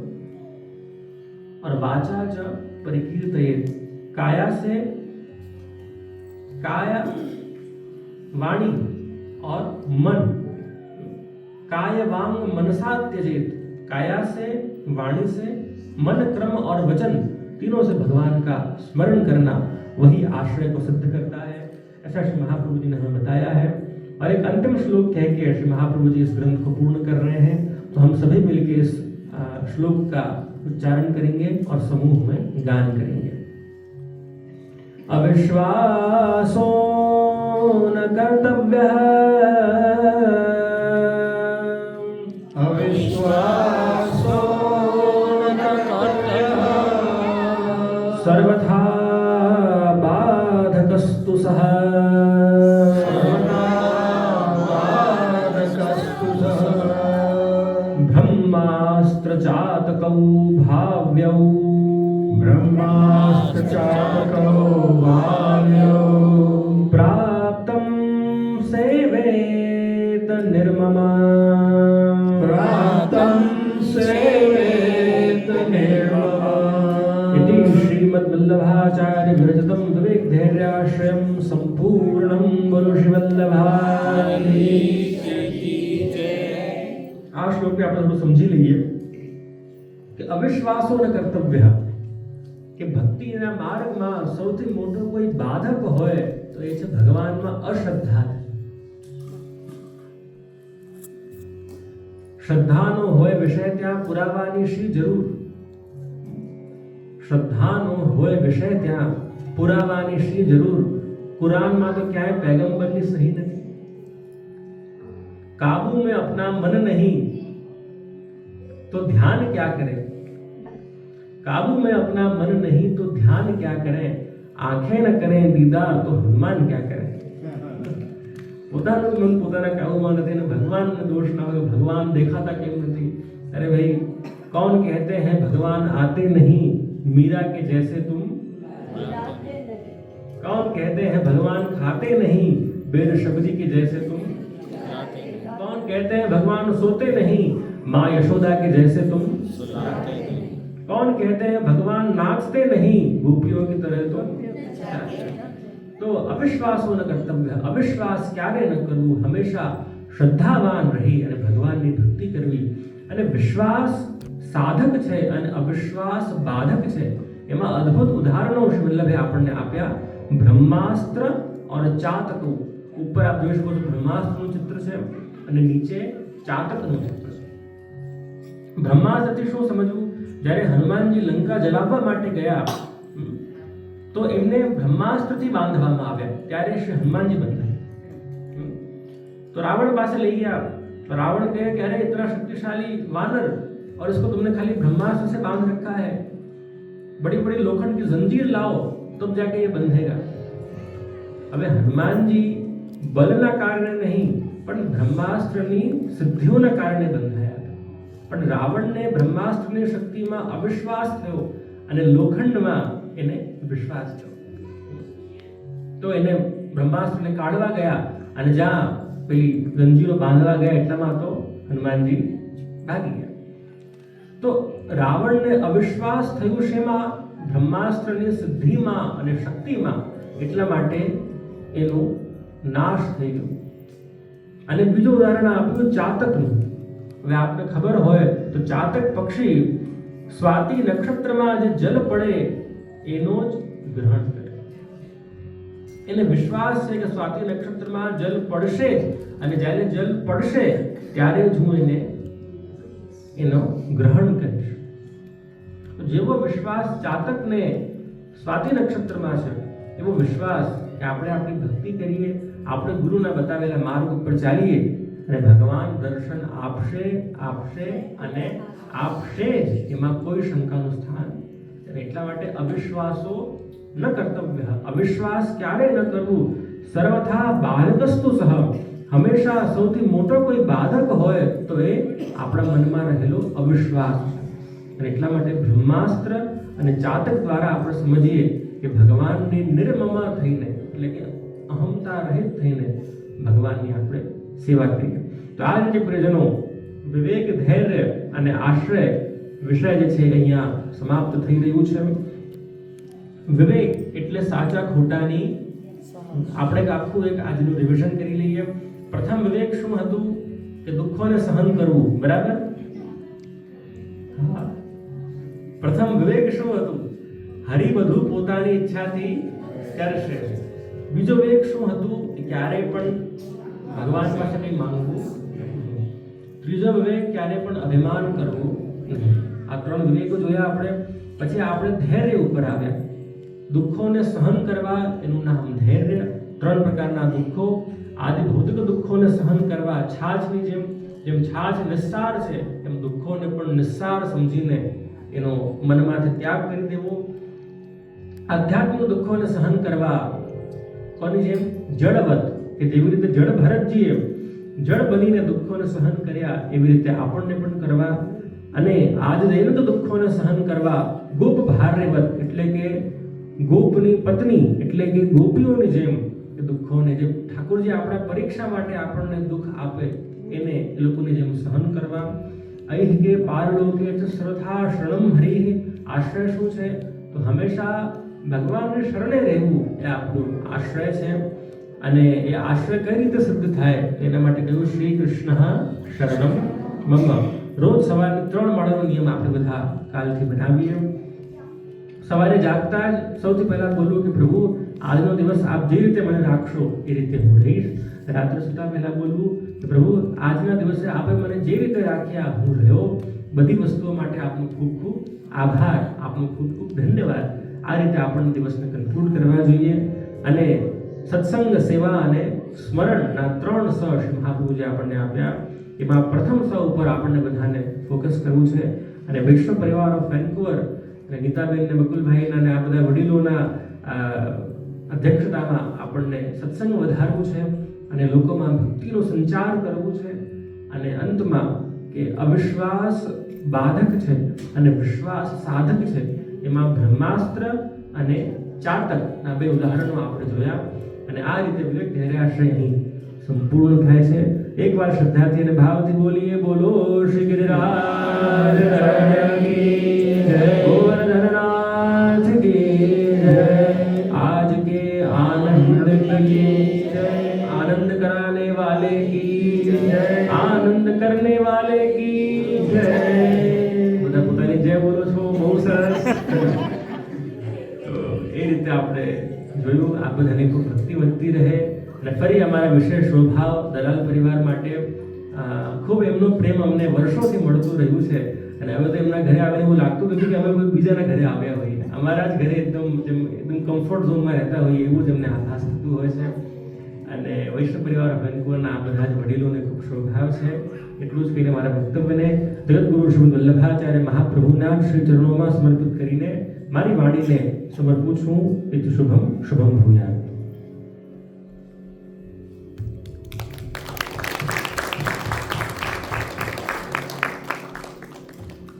और वाचा च परिकीर्तयेत्, काया से काया वाणी और मन, काय वांग मनसा त्यजेत, काया से वाणी से मन क्रम और वचन तीनों से भगवान का स्मरण करना वही आश्रय को सिद्ध करता है. ऐसा श्री महाप्रभु जी ने हमें बताया है. और एक अंतिम श्लोक कह के श्री महाप्रभु जी इस ग्रंथ को पूर्ण कर रहे हैं. तो हम सभी मिलकर इस श्लोक का उच्चारण करेंगे और समूह में गान करेंगे. अविश्वासो न कर्तव्यः, अविश्वासो न कर्तव्यः, सर्वथा बाधकस्तु सः, सर्वथा बाधकस्तु सः, ब्रह्मास्त्रचातकौ भाव्यौ, ब्रह्मास्त्रचातकौ भाव्यौ, प्राप्तं सेवेत निर्ममा, प्राप्तं सेवेत निर्ममा. इति श्रीमद्वल्लभाचार्य विरचितं विवेकधैर्याश्रयं सम्पूर्णं बोलो श्री वल्लभाई. આ શ્લોક આપણે થોડું સમજી લઈએ કે અવિશ્વાસો ન કર્તવ્ય, કે ભક્તિના માર્ગમાં સૌથી મોટો કોઈ બાધક હોય તો એ છે ભગવાનમાં અશ્રદ્ધા. શ્રદ્ધાનો હોય વિષય ત્યાં પુરાવાની શી જરૂર? શ્રદ્ધાનો હોય વિષય ત્યાં પુરાવાની શી જરૂર? कुरान तो क्या है, पैगंबर की सही नहीं. काबू में अपना मन नहीं तो ध्यान क्या करें? काबू में अपना मन नहीं तो ध्यान क्या करें? आंखें न करें दीदार तो हनुमान क्या करें? પોતાનું મન પોતાના કાબુમાં નથી ને ભગવાનને દોષ ના હોય, ભગવાન દેખાતા કેમ નથી? अरे भाई, कौन कहते हैं भगवान आते नहीं मीरा के जैसे तुम? कौन कहते हैं भगवान खाते नहीं बेर शबरी के जैसे तुम? कौन कहते हैं भगवान सोते नहीं माँ यशोदा के जैसे तुम? कौन कहते हैं भगवान नाचते नहीं गोपियों की तरह तुम? तो अविश्वास न कर्तव्य. अविश्वास क्यारे न करવું, હંમેશા શ્રદ્ધાવાન રહી અને ભગવાનની ભક્તિ કરવી. અને વિશ્વાસ સાધક છે અને અવિશ્વાસ બાધક છે. એમાં અદ્ભુત ઉદાહરણો શ્રી વલ્લભે આપણને આપ્યા. બ્રહ્માસ્ત્ર और ચાતકો. ઉપર આપ જોઈ શકો છો બ્રહ્માસ્ત્રનું ચિત્ર છે અને નીચે ચાતકનું ચિત્ર છે. બ્રહ્માસ્ત્રથી શું સમજવું? જ્યારે હનુમાનજી લંકા જલાવવા માટે ગયા तो इमने ब्रह्मास्त्रથી બાંધવામાં આવ્યા, ત્યારે શ્રી હનુમાનજી બંધાયા. तो रावण पास ले गया, तो रावण कहे कि अरे इतना शक्तिशाली वानर और इसको तुमने खाली ब्रह्मास्त्र से बांध रखा है, बड़ी बड़ी लोखंड की जंजीर लाओ तब जाके ये बंधेगा. હવે હનુમાનજી બલના કારણે નહીં પણ બ્રહ્માસ્ત્રની સિદ્ધિઓના કારણે બંધાયા હતા. પણ રાવણને બ્રહ્માસ્ત્રની શક્તિમાં અવિશ્વાસ થયો અને લોખંડમાં એને વિશ્વાસ થયો. તો એને બ્રહ્માસ્ત્રને કાઢવા ગયા અને જ્યાં પેલી ગંજીરો બાંધવા ગયા એટલામાં તો હનુમાનજી ભાગી ગયા. તો રાવણને અવિશ્વાસ થયું શેમાં? બ્રહ્માસ્ત્રની સિદ્ધિમાં અને શક્તિમાં. એટલા માટે એનો નાશ થઈ ગયો. અને બીજું ઉદાહરણ આપ્યું ચાતકનું. હવે આપને ખબર હોય તો ચાતક પક્ષી સ્વાતિ નક્ષત્રમાં જે જલ પડે એનો જ ગ્રહણ કરે. એને વિશ્વાસ છે કે સ્વાતિ નક્ષત્રમાં જલ પડશે જ અને જ્યારે જલ પડશે ત્યારે જ હું એનો ગ્રહણ કરીશ. તો જેવો વિશ્વાસ ચાતકને સ્વાતિ નક્ષત્રમાં છે એવો વિશ્વાસ કે આપણે આપણી ભક્તિ કરીએ, આપણે ગુરુના બતાવેલા માર્ગ ઉપર ચાલીએ અને ભગવાન દર્શન આપશે અને આપશે જ, એમાં કોઈ શંકાનું સ્થાન. અને એટલા માટે અવિશ્વાસો ન કર્તવ્ય. અવિશ્વાસ ક્યારે ન કરવું? સર્વથા બાધકસ્તુ સહ. હંમેશા સૌથી મોટો કોઈ બાધક હોય તો એ આપણા મનમાં રહેલો અવિશ્વાસ છે. અને એટલા માટે બ્રહ્માસ્ત્ર અને ચાતક દ્વારા આપણે સમજીએ કે ભગવાનની નિર્મમા થઈને, એટલે કે અહમતા રહિત થઈને ભગવાનની આપણે સેવા કરીએ. તો આ રીતે પ્રિયજનો વિવેક, ધૈર્ય અને આશ્રય વિષય જે છે અહીંયા સમાપ્ત થઈ રહ્યું છે. વિવેક એટલે સાચા ખોટાની આપણે આખું એક આજનું રિવિઝન કરી લઈએ. પ્રથમ વિવેક શું હતું? કે દુઃખોને સહન કરવું. બરાબર? હા. પ્રથમ વિવેક શું હતું? હરિ બધું પોતાની ઈચ્છાથી કરશે. બીજો વિવેક શું હતું? ક્યારેય પણ ભગવાન પાસે કંઈ માંગવું. ત્રીજો વિવેક ક્યારે પણ અભિમાન કરવું નહીં. આ ત્રણ વિવેકો જોયા આપણે. પછી આપણે ધૈર્ય ઉપર આવ્યા. દુઃખોને સહન કરવા એનું નામ ધૈર્ય. ત્રણ પ્રકારના દુઃખો. આદિ ભૌતિક દુઃખોને સહન કરવા છાછની જેમ છાછ નિસ્સાર છે એમ દુઃખોને પણ નિસ્સાર સમજીને એનો મનમાંથી ત્યાગ કરી દેવો. આધ્યાત્મિક દુઃખોને સહન કરવા કોની જેમ? જળવત. કે જેવી રીતે જળ ભરતજીએ જળ બનીને દુઃખોને સહન કર્યા એવી રીતે આપણને પણ કરવા. અને આજ જઈને તો દુઃખોને સહન કરવા ગોપ ભાર્યવત, એટલે કે ગોપની પત્ની, એટલે કે ગોપીઓની જેમ એ દુઃખોને, જે ઠાકોરજી આપણા પરીક્ષા માટે આપણને દુઃખ આપે એને એ લોકોની જેમ સહન કરવા. અહીં કે પારલોકે ચ સર્વથા શરણમ હરિ. આશ્રય શું છે? તો હંમેશા ભગવાનને શરણે રહેવું એ આપણું આશ્રય છે. અને એ આશ્રય કઈ રીતે સિદ્ધ થાય એના માટે કહ્યું શ્રી કૃષ્ણ શરણમ મમ. રોજ સવારે 3 માળાનો નિયમ આપણે બધા કાલથી બનાવીએ. સવારે જાગતા જ સૌથી પહેલા બોલવું કે પ્રભુ આજનો દિવસ આપ જે રીતે મને રાખશો એ રીતે હું રહીશ. રાત્રે સુતા પહેલા બોલવું કે પ્રભુ આજના દિવસે આપે મને જે રીતે રાખ્યા હું રહ્યો. બધી વસ્તુઓ માટે આપનો ખૂબ ખૂબ આભાર, આપનો ખૂબ ખૂબ ધન્યવાદ. આ રીતે આપણને દિવસને કન્ક્લુડ કરવા જોઈએ. અને સત્સંગ, સેવા અને સ્મરણના 3 સ શ્રી મહાપ્રભુજી આપણને આપ્યા. એમાં પ્રથમ સ ઉપર આપણને બધાને ફોકસ કરવું છે. અને વૈષ્ણવ પરિવાર ઓફ વેન્કુવર અને ગીતાબેન ને બકુલભાઈના અને આ બધા વડીલોના અધ્યક્ષતામાં આપણને સત્સંગ વધારવું છે અને લોકોમાં ભક્તિનો સંચાર કરવું છે. અને અંતમાં કે અવિશ્વાસ બાધક છે અને વિશ્વાસ સાધક છે. એમાં બ્રહ્માસ્ત્ર અને ચાતકના 2 ઉદાહરણો આપણે જોયા. અને આ રીતે વિવેક ધૈર્યાશ્રય અહીં સંપૂર્ણ થાય છે. એકવાર શ્રદ્ધાથી અને ભાવથી બોલીએ, બોલો શ્રી ગિરિરાજ કી જય, ગોવર્ધનનાથ કી જય, आज के आनंद की जय, आनंद कराने वाले की जय, आनंद करने वाले की जय. બધા પોતાની જય બોલો છો, બહુ સરસ. તો એ રીતે આપણે જોયું. આ બધાની ખૂબ ભક્તિ વધતી રહે. અને ફરી અમારા વિશેષ સ્વભાવ દલાલ પરિવાર માટે ખૂબ એમનો પ્રેમ અમને વર્ષોથી મળતું રહ્યું છે. અને હવે તો એમના ઘરે આવીને એવું લાગતું નથી કે અમે કોઈ બીજાના ઘરે આવ્યા હોઈએ. અમારા જ ઘરે એકદમ કમ્ફર્ટ ઝોનમાં રહેતા હોઈએ એવું જ અમને આભાસ થતું હોય છે. અને વૈષ્ણવ પરિવાર વેન્કુવરના આ બધા જ વડીલોને ખૂબ સ્વભાવ છે. એટલું જ કહીને મારા વક્તવ્યને જગતગુરુ શ્રીમદ વલ્લભાચાર્ય મહાપ્રભુના શ્રી ચરણોમાં સમર્પિત કરીને મારી વાણીને સમર્પું છું. એ શુભમ શુભમ ભૂયા.